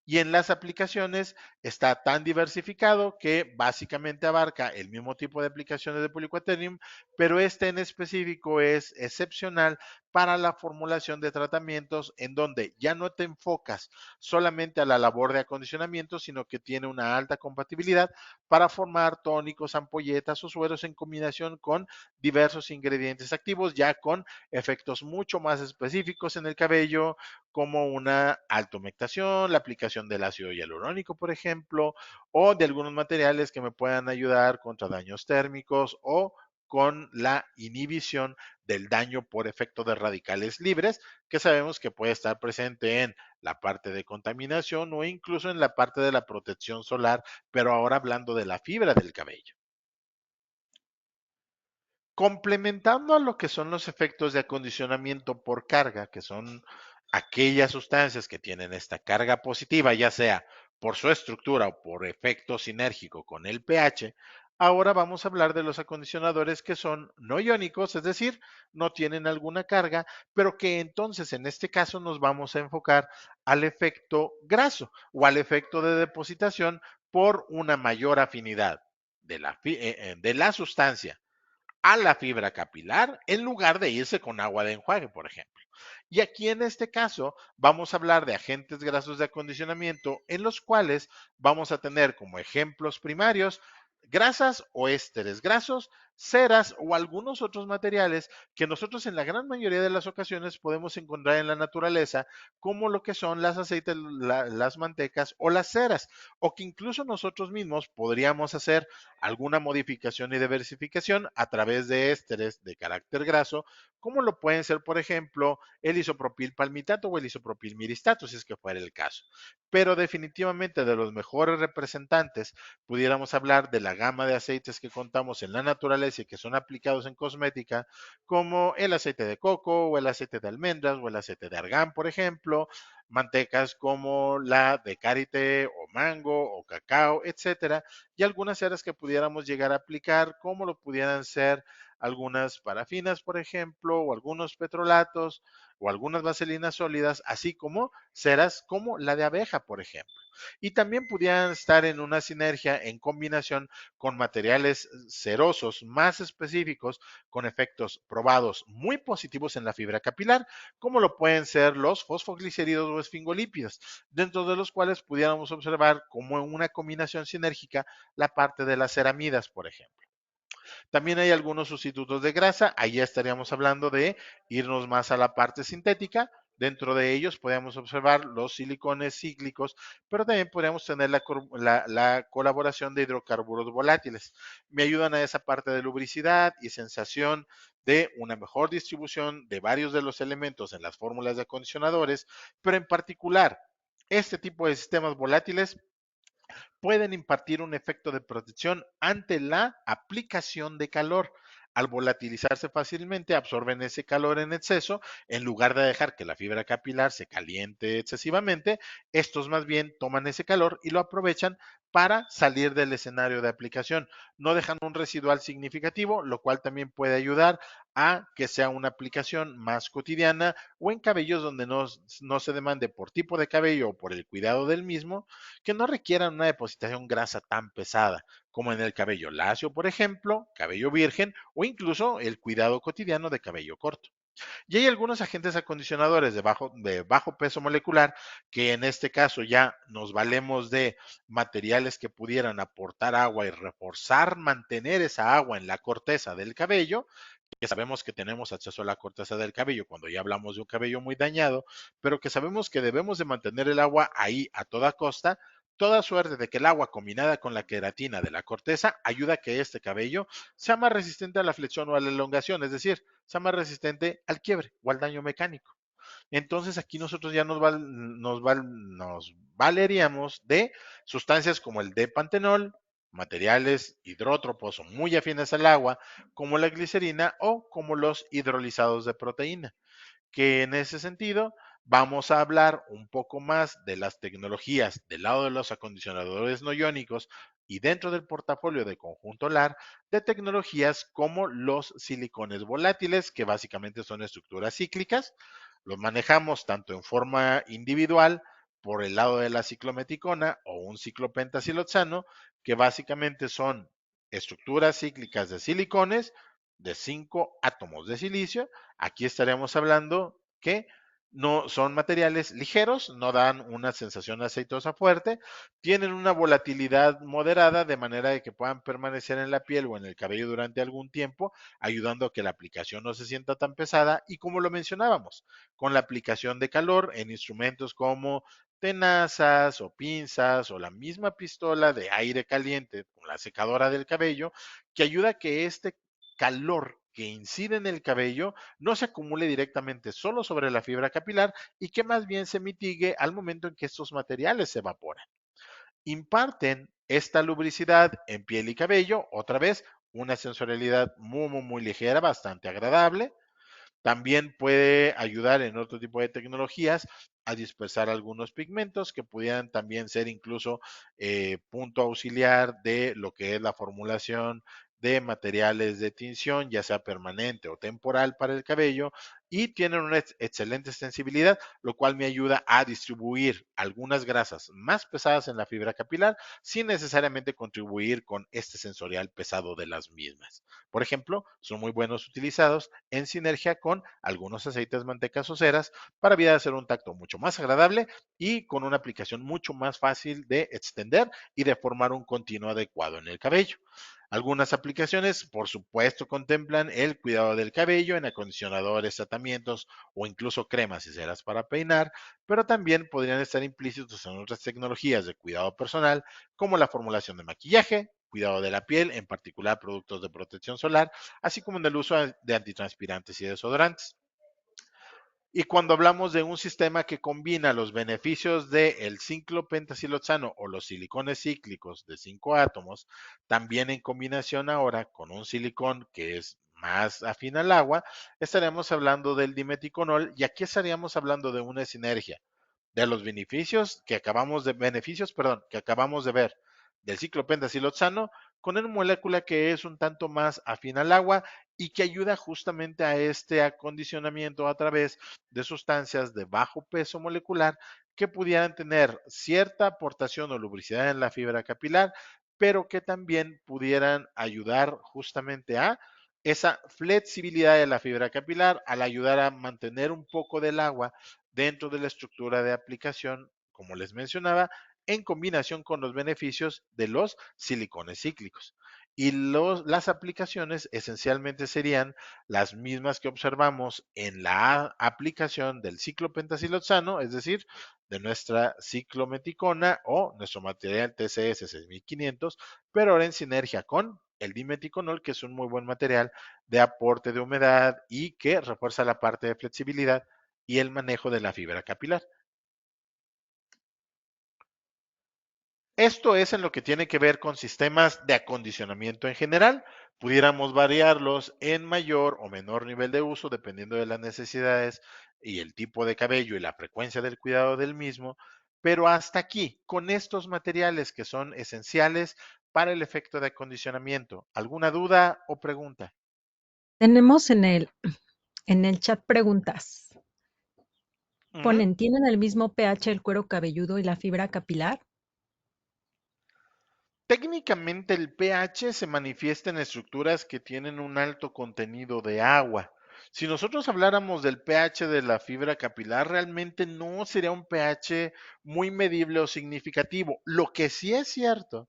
Y en las aplicaciones está tan diversificado que básicamente abarca el mismo tipo de aplicaciones de Polyquaternium, pero este en específico es excepcional para la formulación de tratamientos en donde ya no te enfocas solamente a la labor de acondicionamiento, sino que tiene una alta compatibilidad para formar tónicos, ampolletas o sueros en combinación con diversos ingredientes activos, ya con efectos mucho más específicos en el cabello, como una altomectación, la aplicación del ácido hialurónico, por ejemplo, o de algunos materiales que me puedan ayudar contra daños térmicos o con la inhibición del daño por efecto de radicales libres, que sabemos que puede estar presente en la parte de contaminación o incluso en la parte de la protección solar, pero ahora hablando de la fibra del cabello. Complementando a lo que son los efectos de acondicionamiento por carga, que son aquellas sustancias que tienen esta carga positiva, ya sea por su estructura o por efecto sinérgico con el pH, ahora vamos a hablar de los acondicionadores que son no iónicos, es decir, no tienen alguna carga, pero que entonces en este caso nos vamos a enfocar al efecto graso o al efecto de depositación por una mayor afinidad de la sustancia a la fibra capilar en lugar de irse con agua de enjuague, por ejemplo. Y aquí en este caso vamos a hablar de agentes grasos de acondicionamiento en los cuales vamos a tener como ejemplos primarios grasas o ésteres grasos, ceras o algunos otros materiales que nosotros en la gran mayoría de las ocasiones podemos encontrar en la naturaleza, como lo que son las aceites, las mantecas o las ceras, o que incluso nosotros mismos podríamos hacer alguna modificación y diversificación a través de ésteres de carácter graso, como lo pueden ser, por ejemplo, el isopropil palmitato o el isopropil miristato, si es que fuera el caso. Pero definitivamente de los mejores representantes, pudiéramos hablar de la gama de aceites que contamos en la naturaleza y que son aplicados en cosmética, como el aceite de coco o el aceite de almendras o el aceite de argán, por ejemplo, mantecas como la de karité o mango o cacao, etcétera, y algunas ceras que pudiéramos llegar a aplicar, como lo pudieran ser algunas parafinas, por ejemplo, o algunos petrolatos, o algunas vaselinas sólidas, así como ceras como la de abeja, por ejemplo. Y también pudieran estar en una sinergia en combinación con materiales cerosos más específicos, con efectos probados muy positivos en la fibra capilar, como lo pueden ser los fosfoglicéridos o esfingolípidos, dentro de los cuales pudiéramos observar como en una combinación sinérgica la parte de las ceramidas, por ejemplo. También hay algunos sustitutos de grasa, ahí ya estaríamos hablando de irnos más a la parte sintética. Dentro de ellos podemos observar los silicones cíclicos, pero también podemos tener la colaboración de hidrocarburos volátiles. Me ayudan a esa parte de lubricidad y sensación de una mejor distribución de varios de los elementos en las fórmulas de acondicionadores, pero en particular, este tipo de sistemas volátiles pueden impartir un efecto de protección ante la aplicación de calor. Al volatilizarse fácilmente, absorben ese calor en exceso, en lugar de dejar que la fibra capilar se caliente excesivamente, estos más bien toman ese calor y lo aprovechan para salir del escenario de aplicación. No dejan un residual significativo, lo cual también puede ayudar a que sea una aplicación más cotidiana o en cabellos donde no se demande por tipo de cabello o por el cuidado del mismo, que no requieran una depositación grasa tan pesada, como en el cabello lacio, por ejemplo, cabello virgen o incluso el cuidado cotidiano de cabello corto. Y hay algunos agentes acondicionadores de bajo peso molecular que en este caso ya nos valemos de materiales que pudieran aportar agua y reforzar, mantener esa agua en la corteza del cabello, que sabemos que tenemos acceso a la corteza del cabello cuando ya hablamos de un cabello muy dañado, pero que sabemos que debemos de mantener el agua ahí a toda costa. Toda suerte de que el agua combinada con la queratina de la corteza ayuda a que este cabello sea más resistente a la flexión o a la elongación, es decir, sea más resistente al quiebre o al daño mecánico. Entonces aquí nosotros ya nos valeríamos de sustancias como el D-pantenol, materiales hidrótropos o muy afines al agua, como la glicerina o como los hidrolizados de proteína, que en ese sentido vamos a hablar un poco más de las tecnologías del lado de los acondicionadores no iónicos y dentro del portafolio de Conjunto LAR de tecnologías como los silicones volátiles, que básicamente son estructuras cíclicas. Los manejamos tanto en forma individual por el lado de la ciclometicona o un ciclopentasiloxano, que básicamente son estructuras cíclicas de silicones de 5 átomos de silicio. Aquí estaremos hablando que no son materiales ligeros, no dan una sensación aceitosa fuerte, tienen una volatilidad moderada de manera de que puedan permanecer en la piel o en el cabello durante algún tiempo, ayudando a que la aplicación no se sienta tan pesada y como lo mencionábamos, con la aplicación de calor en instrumentos como tenazas o pinzas o la misma pistola de aire caliente con la secadora del cabello, que ayuda a que este calor que incide en el cabello no se acumule directamente solo sobre la fibra capilar y que más bien se mitigue al momento en que estos materiales se evaporan. Imparten esta lubricidad en piel y cabello, otra vez una sensorialidad muy ligera, bastante agradable. También puede ayudar en otro tipo de tecnologías a dispersar algunos pigmentos que pudieran también ser incluso punto auxiliar de lo que es la formulación de materiales de tinción, ya sea permanente o temporal para el cabello, y tienen una excelente sensibilidad, lo cual me ayuda a distribuir algunas grasas más pesadas en la fibra capilar sin necesariamente contribuir con este sensorial pesado de las mismas. Por ejemplo, son muy buenos utilizados en sinergia con algunos aceites, mantecas o ceras para vida hacer un tacto mucho más agradable y con una aplicación mucho más fácil de extender y de formar un continuo adecuado en el cabello. Algunas aplicaciones, por supuesto, contemplan el cuidado del cabello en acondicionadores, tratamientos o incluso cremas y ceras para peinar, pero también podrían estar implícitos en otras tecnologías de cuidado personal, como la formulación de maquillaje, cuidado de la piel, en particular productos de protección solar, así como en el uso de antitranspirantes y desodorantes. Y cuando hablamos de un sistema que combina los beneficios del ciclopentasiloxano o los silicones cíclicos de 5 átomos, también en combinación ahora con un silicón que es más afín al agua, estaremos hablando del dimeticonol y aquí estaríamos hablando de una sinergia de los que acabamos de ver del ciclopentasiloxano con una molécula que es un tanto más afín al agua y que ayuda justamente a este acondicionamiento a través de sustancias de bajo peso molecular que pudieran tener cierta aportación o lubricidad en la fibra capilar, pero que también pudieran ayudar justamente a esa flexibilidad de la fibra capilar al ayudar a mantener un poco del agua dentro de la estructura de aplicación, como les mencionaba, en combinación con los beneficios de los silicones cíclicos. Y las aplicaciones esencialmente serían las mismas que observamos en la aplicación del ciclopentasiloxano, es decir, de nuestra ciclometicona o nuestro material TCS 6500, pero ahora en sinergia con el dimeticonol, que es un muy buen material de aporte de humedad y que refuerza la parte de flexibilidad y el manejo de la fibra capilar. Esto es en lo que tiene que ver con sistemas de acondicionamiento en general. Pudiéramos variarlos en mayor o menor nivel de uso dependiendo de las necesidades y el tipo de cabello y la frecuencia del cuidado del mismo, pero hasta aquí, con estos materiales que son esenciales para el efecto de acondicionamiento. ¿Alguna duda o pregunta? Tenemos en el chat preguntas. Ujú. Ponen, ¿tienen el mismo pH el cuero cabelludo y la fibra capilar? Técnicamente el pH se manifiesta en estructuras que tienen un alto contenido de agua. Si nosotros habláramos del pH de la fibra capilar, realmente no sería un pH muy medible o significativo. Lo que sí es cierto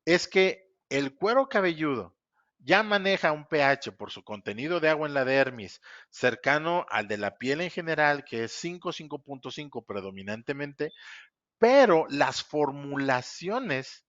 es que el cuero cabelludo ya maneja un pH por su contenido de agua en la dermis cercano al de la piel en general, que es 5.5 predominantemente, pero las formulaciones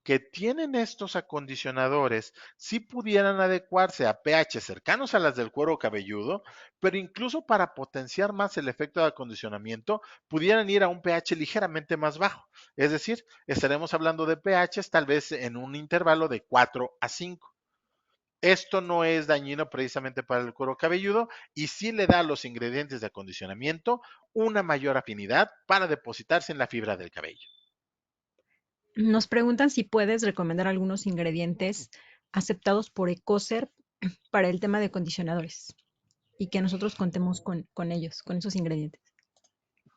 que tienen estos acondicionadores sí pudieran adecuarse a pH cercanos a las del cuero cabelludo, pero incluso para potenciar más el efecto de acondicionamiento, pudieran ir a un pH ligeramente más bajo. Es decir, estaremos hablando de pHs tal vez en un intervalo de 4 a 5. Esto no es dañino precisamente para el cuero cabelludo y sí le da a los ingredientes de acondicionamiento una mayor afinidad para depositarse en la fibra del cabello. Nos preguntan si puedes recomendar algunos ingredientes aceptados por Ecoser para el tema de acondicionadores y que nosotros contemos con ellos, con esos ingredientes.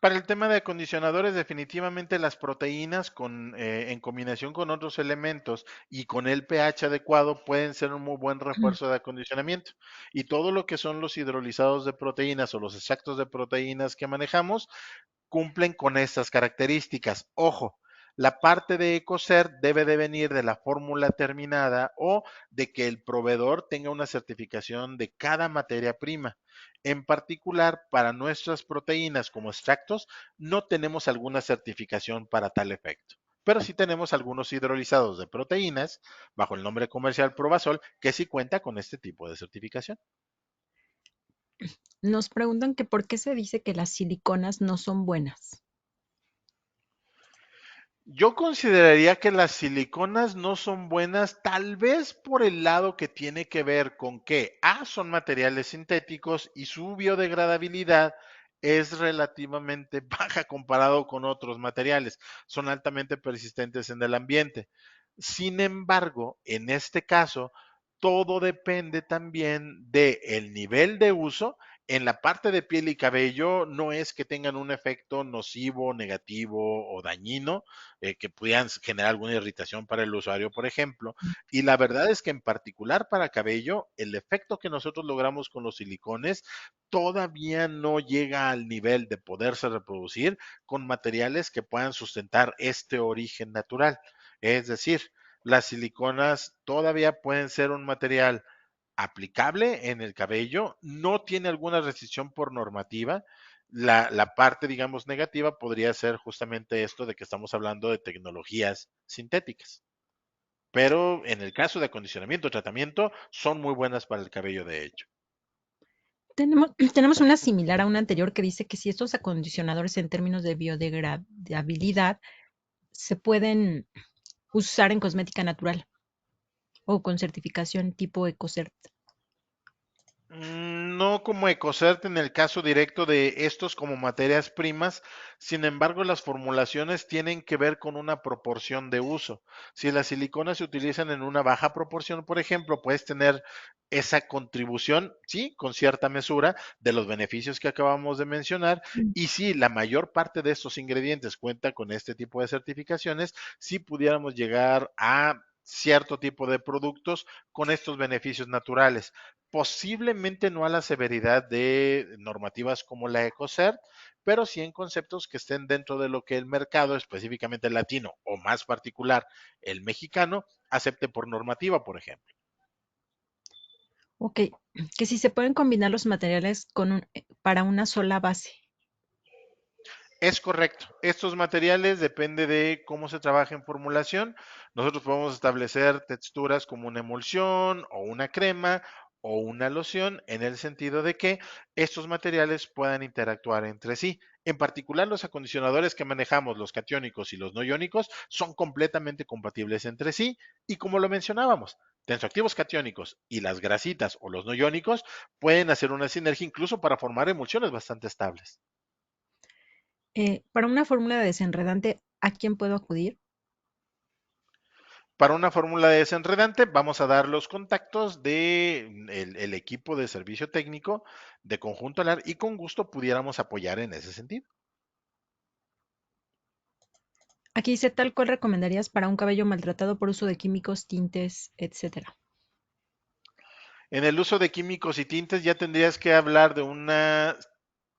Para el tema de acondicionadores, definitivamente las proteínas en combinación con otros elementos y con el pH adecuado pueden ser un muy buen refuerzo de acondicionamiento. Y todo lo que son los hidrolizados de proteínas o los extractos de proteínas que manejamos cumplen con estas características. Ojo, la parte de EcoCert debe de venir de la fórmula terminada o de que el proveedor tenga una certificación de cada materia prima. En particular, para nuestras proteínas como extractos, no tenemos alguna certificación para tal efecto. Pero sí tenemos algunos hidrolizados de proteínas, bajo el nombre comercial Provasol, que sí cuenta con este tipo de certificación. Nos preguntan que por qué se dice que las siliconas no son buenas. Yo consideraría que las siliconas no son buenas, tal vez por el lado que tiene que ver con que son materiales sintéticos y su biodegradabilidad es relativamente baja comparado con otros materiales. Son altamente persistentes en el ambiente. Sin embargo, en este caso, todo depende también del nivel de uso. En la parte de piel y cabello no es que tengan un efecto nocivo, negativo o dañino, que pudieran generar alguna irritación para el usuario, por ejemplo. Y la verdad es que en particular para cabello, el efecto que nosotros logramos con los silicones todavía no llega al nivel de poderse reproducir con materiales que puedan sustentar este origen natural. Es decir, las siliconas todavía pueden ser un material aplicable en el cabello, no tiene alguna restricción por normativa. La parte, digamos, negativa podría ser justamente esto de que estamos hablando de tecnologías sintéticas. Pero en el caso de acondicionamiento, tratamiento, son muy buenas para el cabello, de hecho. Tenemos una similar a una anterior que dice que si estos acondicionadores en términos de biodegradabilidad se pueden usar en cosmética natural o con certificación tipo EcoCert. No como Ecocert en el caso directo de estos como materias primas, sin embargo las formulaciones tienen que ver con una proporción de uso. Si las siliconas se utilizan en una baja proporción, por ejemplo, puedes tener esa contribución, sí, con cierta mesura de los beneficios que acabamos de mencionar, y si la mayor parte de estos ingredientes cuenta con este tipo de certificaciones, sí pudiéramos llegar a cierto tipo de productos con estos beneficios naturales. Posiblemente no a la severidad de normativas como la EcoCert, pero sí en conceptos que estén dentro de lo que el mercado, específicamente el latino o más particular el mexicano, acepte por normativa, por ejemplo. Ok, que si se pueden combinar los materiales para una sola base. Es correcto. Estos materiales depende de cómo se trabaja en formulación. Nosotros podemos establecer texturas como una emulsión o una crema o una loción en el sentido de que estos materiales puedan interactuar entre sí. En particular, los acondicionadores que manejamos, los catiónicos y los no iónicos, son completamente compatibles entre sí. Y como lo mencionábamos, tensoactivos catiónicos y las grasitas o los no iónicos pueden hacer una sinergia incluso para formar emulsiones bastante estables. Para una fórmula de desenredante, ¿a quién puedo acudir? Para una fórmula de desenredante, vamos a dar los contactos de el equipo de servicio técnico de Conjunto Alar y con gusto pudiéramos apoyar en ese sentido. Aquí dice tal cual recomendarías para un cabello maltratado por uso de químicos, tintes, etcétera. En el uso de químicos y tintes ya tendrías que hablar de una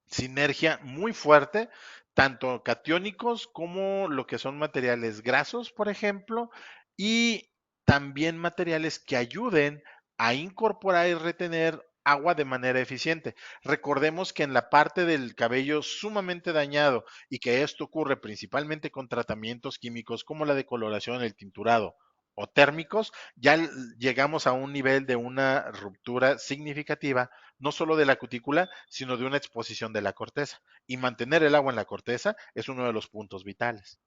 sinergia muy fuerte, tanto catiónicos como lo que son materiales grasos, por ejemplo, y también materiales que ayuden a incorporar y retener agua de manera eficiente. Recordemos que en la parte del cabello sumamente dañado y que esto ocurre principalmente con tratamientos químicos como la decoloración, el tinturado o térmicos, ya llegamos a un nivel de una ruptura significativa no solo de la cutícula, sino de una exposición de la corteza. Y mantener el agua en la corteza es uno de los puntos vitales.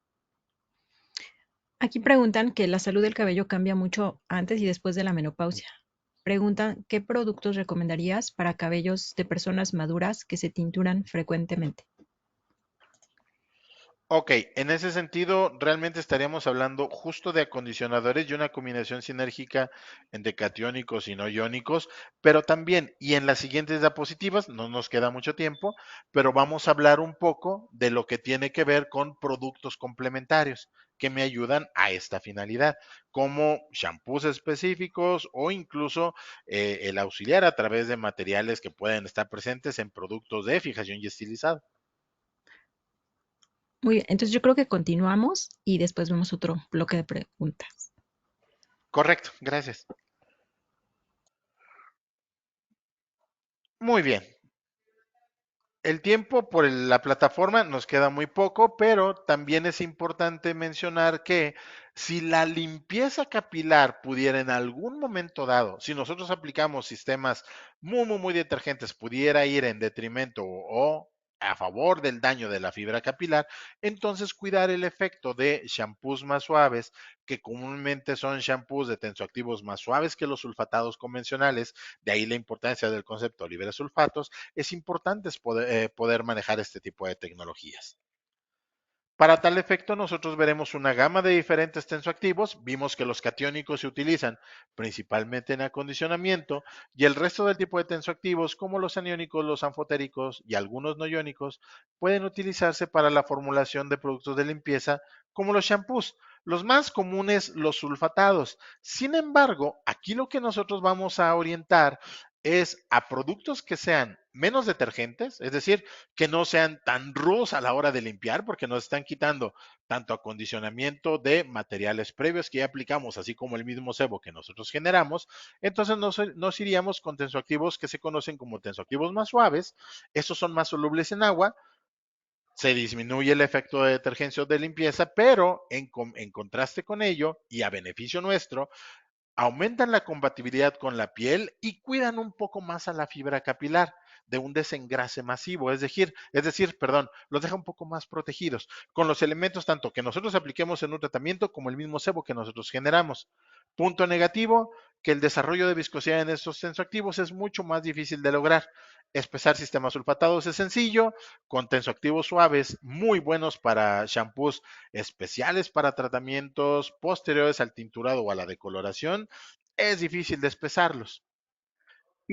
Aquí preguntan que la salud del cabello cambia mucho antes y después de la menopausia. Preguntan, ¿qué productos recomendarías para cabellos de personas maduras que se tinturan frecuentemente? Ok, en ese sentido, realmente estaríamos hablando justo de acondicionadores y una combinación sinérgica entre catiónicos y no iónicos, pero también, y en las siguientes diapositivas, no nos queda mucho tiempo, pero vamos a hablar un poco de lo que tiene que ver con productos complementarios que me ayudan a esta finalidad, como shampoos específicos o incluso el auxiliar a través de materiales que pueden estar presentes en productos de fijación y estilizado. Muy bien, entonces yo creo que continuamos y después vemos otro bloque de preguntas. Correcto, gracias. Muy bien. El tiempo por la plataforma nos queda muy poco, pero también es importante mencionar que si la limpieza capilar pudiera en algún momento dado, si nosotros aplicamos sistemas muy detergentes, pudiera ir en detrimento o a favor del daño de la fibra capilar, entonces cuidar el efecto de shampoos más suaves, que comúnmente son shampoos de tensoactivos más suaves que los sulfatados convencionales, de ahí la importancia del concepto de libres sulfatos, es importante poder manejar este tipo de tecnologías. Para tal efecto, nosotros veremos una gama de diferentes tensoactivos. Vimos que los catiónicos se utilizan principalmente en acondicionamiento y el resto del tipo de tensoactivos, como los aniónicos, los anfotéricos y algunos no iónicos, pueden utilizarse para la formulación de productos de limpieza, como los shampoos. Los más comunes, los sulfatados. Sin embargo, aquí lo que nosotros vamos a orientar es a productos que sean menos detergentes, es decir, que no sean tan rudos a la hora de limpiar, porque nos están quitando tanto acondicionamiento de materiales previos que ya aplicamos, así como el mismo sebo que nosotros generamos. Entonces nos iríamos con tensoactivos que se conocen como tensoactivos más suaves. Estos son más solubles en agua. Se disminuye el efecto de detergencia o de limpieza, pero en contraste con ello y a beneficio nuestro, aumentan la compatibilidad con la piel y cuidan un poco más a la fibra capilar de un desengrase masivo, perdón, los deja un poco más protegidos con los elementos tanto que nosotros apliquemos en un tratamiento como el mismo sebo que nosotros generamos. Punto negativo, que el desarrollo de viscosidad en estos tensoactivos es mucho más difícil de lograr. Espesar sistemas sulfatados es sencillo, con tensoactivos suaves muy buenos para shampoos especiales para tratamientos posteriores al tinturado o a la decoloración, es difícil de espesarlos.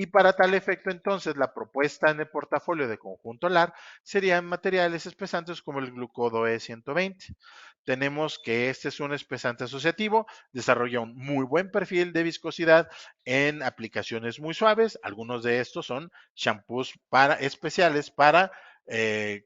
Y para tal efecto, entonces, la propuesta en el portafolio de Conjunto LAR serían materiales espesantes como el glucodo E120. Tenemos que este es un espesante asociativo, desarrolla un muy buen perfil de viscosidad en aplicaciones muy suaves. Algunos de estos son shampoos especiales para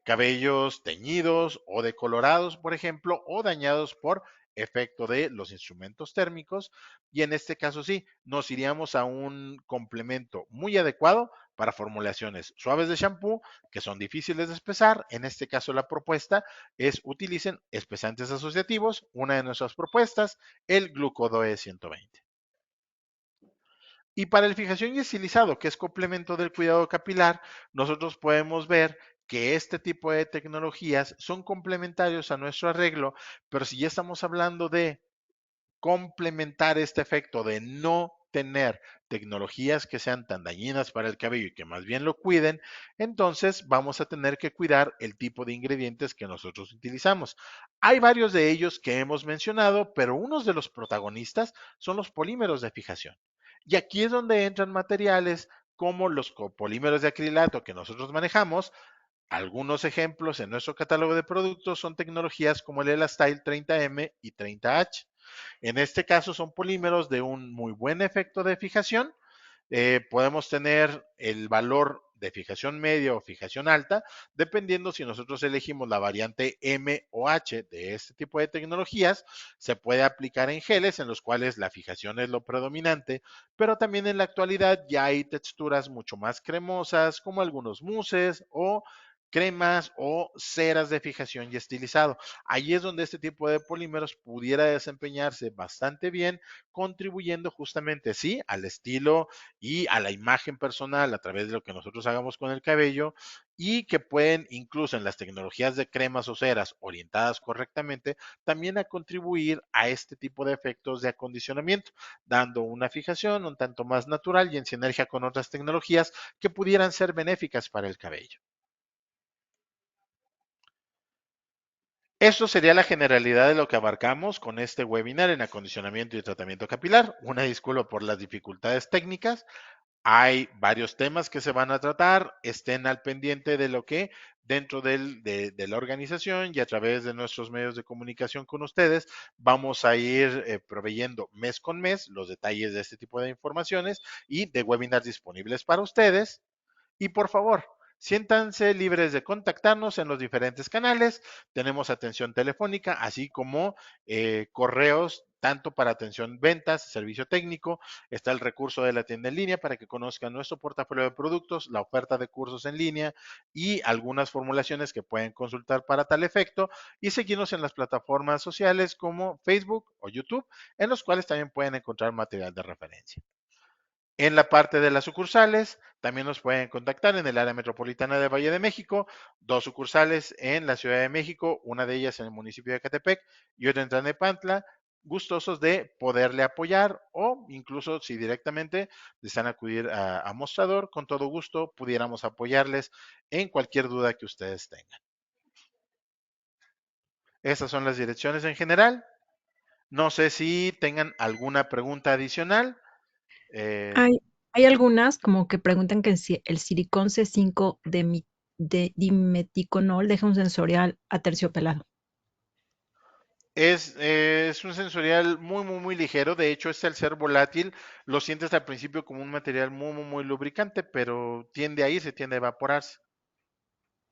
cabellos teñidos o decolorados, por ejemplo, o dañados por efecto de los instrumentos térmicos, y en este caso sí, nos iríamos a un complemento muy adecuado para formulaciones suaves de shampoo que son difíciles de espesar. En este caso la propuesta es utilicen espesantes asociativos, una de nuestras propuestas, el glucodoe 120. Y para el fijación y estilizado, que es complemento del cuidado capilar, nosotros podemos ver que este tipo de tecnologías son complementarios a nuestro arreglo, pero si ya estamos hablando de complementar este efecto de no tener tecnologías que sean tan dañinas para el cabello y que más bien lo cuiden, entonces vamos a tener que cuidar el tipo de ingredientes que nosotros utilizamos. Hay varios de ellos que hemos mencionado, pero unos de los protagonistas son los polímeros de fijación. Y aquí es donde entran materiales como los copolímeros de acrilato que nosotros manejamos. Algunos ejemplos en nuestro catálogo de productos son tecnologías como el Elastyle 30M y 30H. En este caso son polímeros de un muy buen efecto de fijación, podemos tener el valor de fijación media o fijación alta, dependiendo si nosotros elegimos la variante M o H de este tipo de tecnologías, se puede aplicar en geles en los cuales la fijación es lo predominante, pero también en la actualidad ya hay texturas mucho más cremosas, como algunos mousses o cremas o ceras de fijación y estilizado. Ahí es donde este tipo de polímeros pudiera desempeñarse bastante bien, contribuyendo justamente, sí, al estilo y a la imagen personal a través de lo que nosotros hagamos con el cabello, y que pueden incluso en las tecnologías de cremas o ceras orientadas correctamente también a contribuir a este tipo de efectos de acondicionamiento, dando una fijación un tanto más natural y en sinergia con otras tecnologías que pudieran ser benéficas para el cabello. Esto sería la generalidad de lo que abarcamos con este webinar en acondicionamiento y tratamiento capilar. Una disculpa por las dificultades técnicas. Hay varios temas que se van a tratar. Estén al pendiente de lo que dentro de la organización y a través de nuestros medios de comunicación con ustedes vamos a ir proveyendo mes con mes los detalles de este tipo de informaciones y de webinars disponibles para ustedes. Y por favor, siéntanse libres de contactarnos en los diferentes canales. Tenemos atención telefónica, así como correos, tanto para atención ventas, servicio técnico. Está el recurso de la tienda en línea para que conozcan nuestro portafolio de productos, la oferta de cursos en línea y algunas formulaciones que pueden consultar para tal efecto. Y seguirnos en las plataformas sociales como Facebook o YouTube, en los cuales también pueden encontrar material de referencia. En la parte de las sucursales, también nos pueden contactar en el área metropolitana de Valle de México, dos sucursales en la Ciudad de México, una de ellas en el municipio de Catepec y otra en Tlalnepantla, gustosos de poderle apoyar o incluso si directamente desean acudir a mostrador, con todo gusto pudiéramos apoyarles en cualquier duda que ustedes tengan. Estas son las direcciones en general. No sé si tengan alguna pregunta adicional. Eh, Hay, hay algunas como que preguntan que si el silicón C5 de dimeticonol deja un sensorial aterciopelado. es un sensorial muy ligero. De hecho, este al ser volátil, lo sientes al principio como un material muy lubricante, pero tiende a irse, tiende a evaporarse.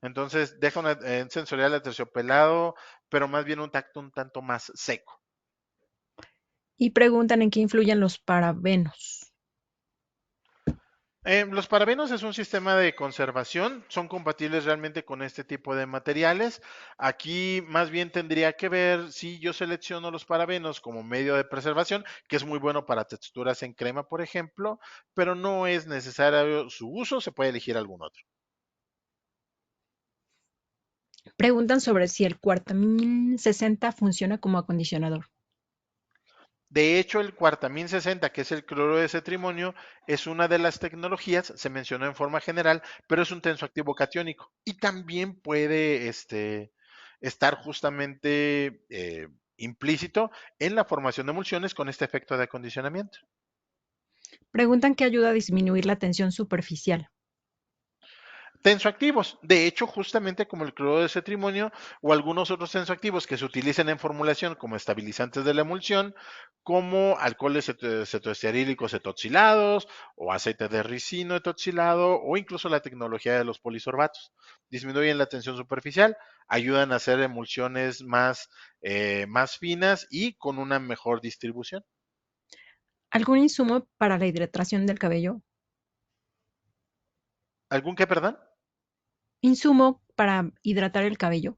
Entonces, deja un sensorial aterciopelado, pero más bien un tacto un tanto más seco. Y preguntan en qué influyen los parabenos. Los parabenos es un sistema de conservación, son compatibles realmente con este tipo de materiales. Aquí más bien tendría que ver si yo selecciono los parabenos como medio de preservación, que es muy bueno para texturas en crema, por ejemplo, pero no es necesario su uso, se puede elegir algún otro. Preguntan sobre si el cuartamil 60 funciona como acondicionador. De hecho, el cuartamín 60, que es el cloro de cetrimonio, es una de las tecnologías, se mencionó en forma general, pero es un tensoactivo catiónico y también puede estar justamente implícito en la formación de emulsiones con este efecto de acondicionamiento. Preguntan qué ayuda a disminuir la tensión superficial. Tensoactivos, de hecho, justamente como el cloro de cetrimonio o algunos otros tensoactivos que se utilizan en formulación como estabilizantes de la emulsión, como alcoholes cetoestearílicos etoxilados o aceite de ricino etoxilado o incluso la tecnología de los polisorbatos. Disminuyen la tensión superficial, ayudan a hacer emulsiones más finas y con una mejor distribución. ¿Algún insumo para la hidratación del cabello? ¿Algún qué, perdón? Insumo para hidratar el cabello.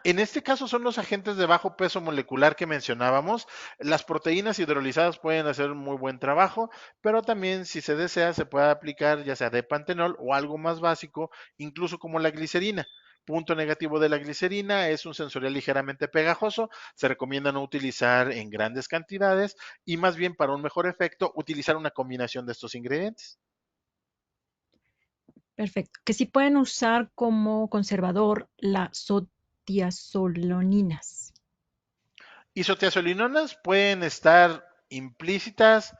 En este caso son los agentes de bajo peso molecular que mencionábamos. Las proteínas hidrolizadas pueden hacer un muy buen trabajo, pero también si se desea se puede aplicar ya sea de pantenol o algo más básico, incluso como la glicerina. Punto negativo de la glicerina es un sensorial ligeramente pegajoso, se recomienda no utilizar en grandes cantidades y más bien para un mejor efecto utilizar una combinación de estos ingredientes. Perfecto. Que si pueden usar como conservador las zotiazoloninas. Isotiazolinonas pueden estar implícitas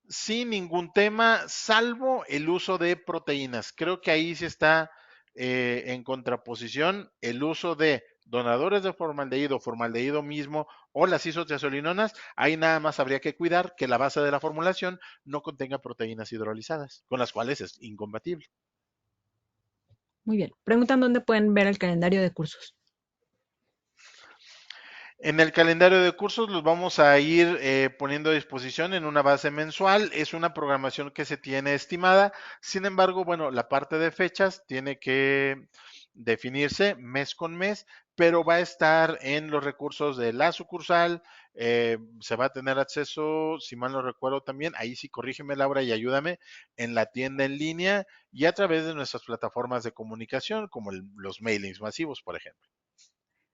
sin ningún tema, salvo el uso de proteínas. Creo que ahí sí está en contraposición el uso de donadores de formaldehído mismo o las isotiazolinonas, ahí nada más habría que cuidar que la base de la formulación no contenga proteínas hidrolizadas, con las cuales es incompatible. Muy bien. Preguntan dónde pueden ver el calendario de cursos. En el calendario de cursos los vamos a ir poniendo a disposición en una base mensual. Es una programación que se tiene estimada. Sin embargo, bueno, la parte de fechas tiene que definirse mes con mes, pero va a estar en los recursos de la sucursal. Se va a tener acceso, si mal no recuerdo también, ahí sí corrígeme Laura y ayúdame, en la tienda en línea y a través de nuestras plataformas de comunicación, como los mailings masivos, por ejemplo.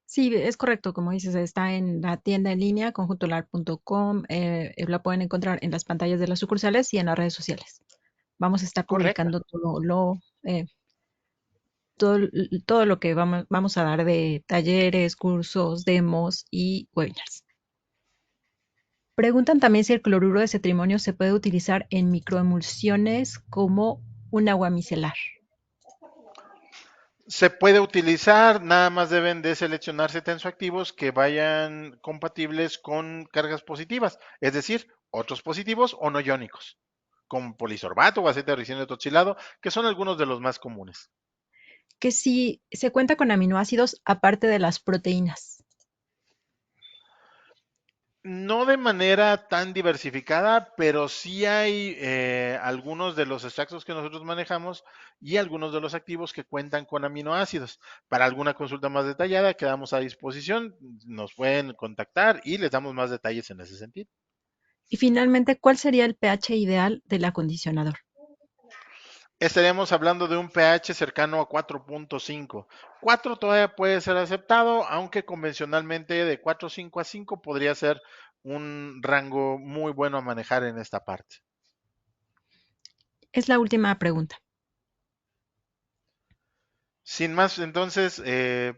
Sí, es correcto, como dices, está en la tienda en línea, conjuntolar.com, la pueden encontrar en las pantallas de las sucursales y en las redes sociales. Vamos a estar Correcto. publicando todo, todo lo que vamos a dar de talleres, cursos, demos y webinars. Preguntan también si el cloruro de cetrimonio se puede utilizar en microemulsiones como un agua micelar. Se puede utilizar, nada más deben de seleccionarse tensoactivos que vayan compatibles con cargas positivas, es decir, otros positivos o no iónicos, como polisorbato o aceite de ricino toxilado, que son algunos de los más comunes. Que si se cuenta con aminoácidos aparte de las proteínas. No de manera tan diversificada, pero sí hay algunos de los extractos que nosotros manejamos y algunos de los activos que cuentan con aminoácidos. Para alguna consulta más detallada, quedamos a disposición, nos pueden contactar y les damos más detalles en ese sentido. Y finalmente, ¿cuál sería el pH ideal del acondicionador? Estaríamos hablando de un pH cercano a 4.5. 4 todavía puede ser aceptado, aunque convencionalmente de 4.5 a 5 podría ser un rango muy bueno a manejar en esta parte. Es la última pregunta. Sin más, entonces,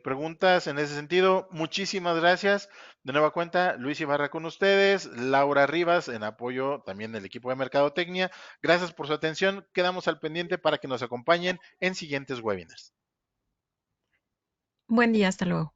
preguntas en ese sentido. Muchísimas gracias. De nueva cuenta, Luis Ibarra con ustedes, Laura Rivas en apoyo también del equipo de Mercadotecnia. Gracias por su atención. Quedamos al pendiente para que nos acompañen en siguientes webinars. Buen día, hasta luego.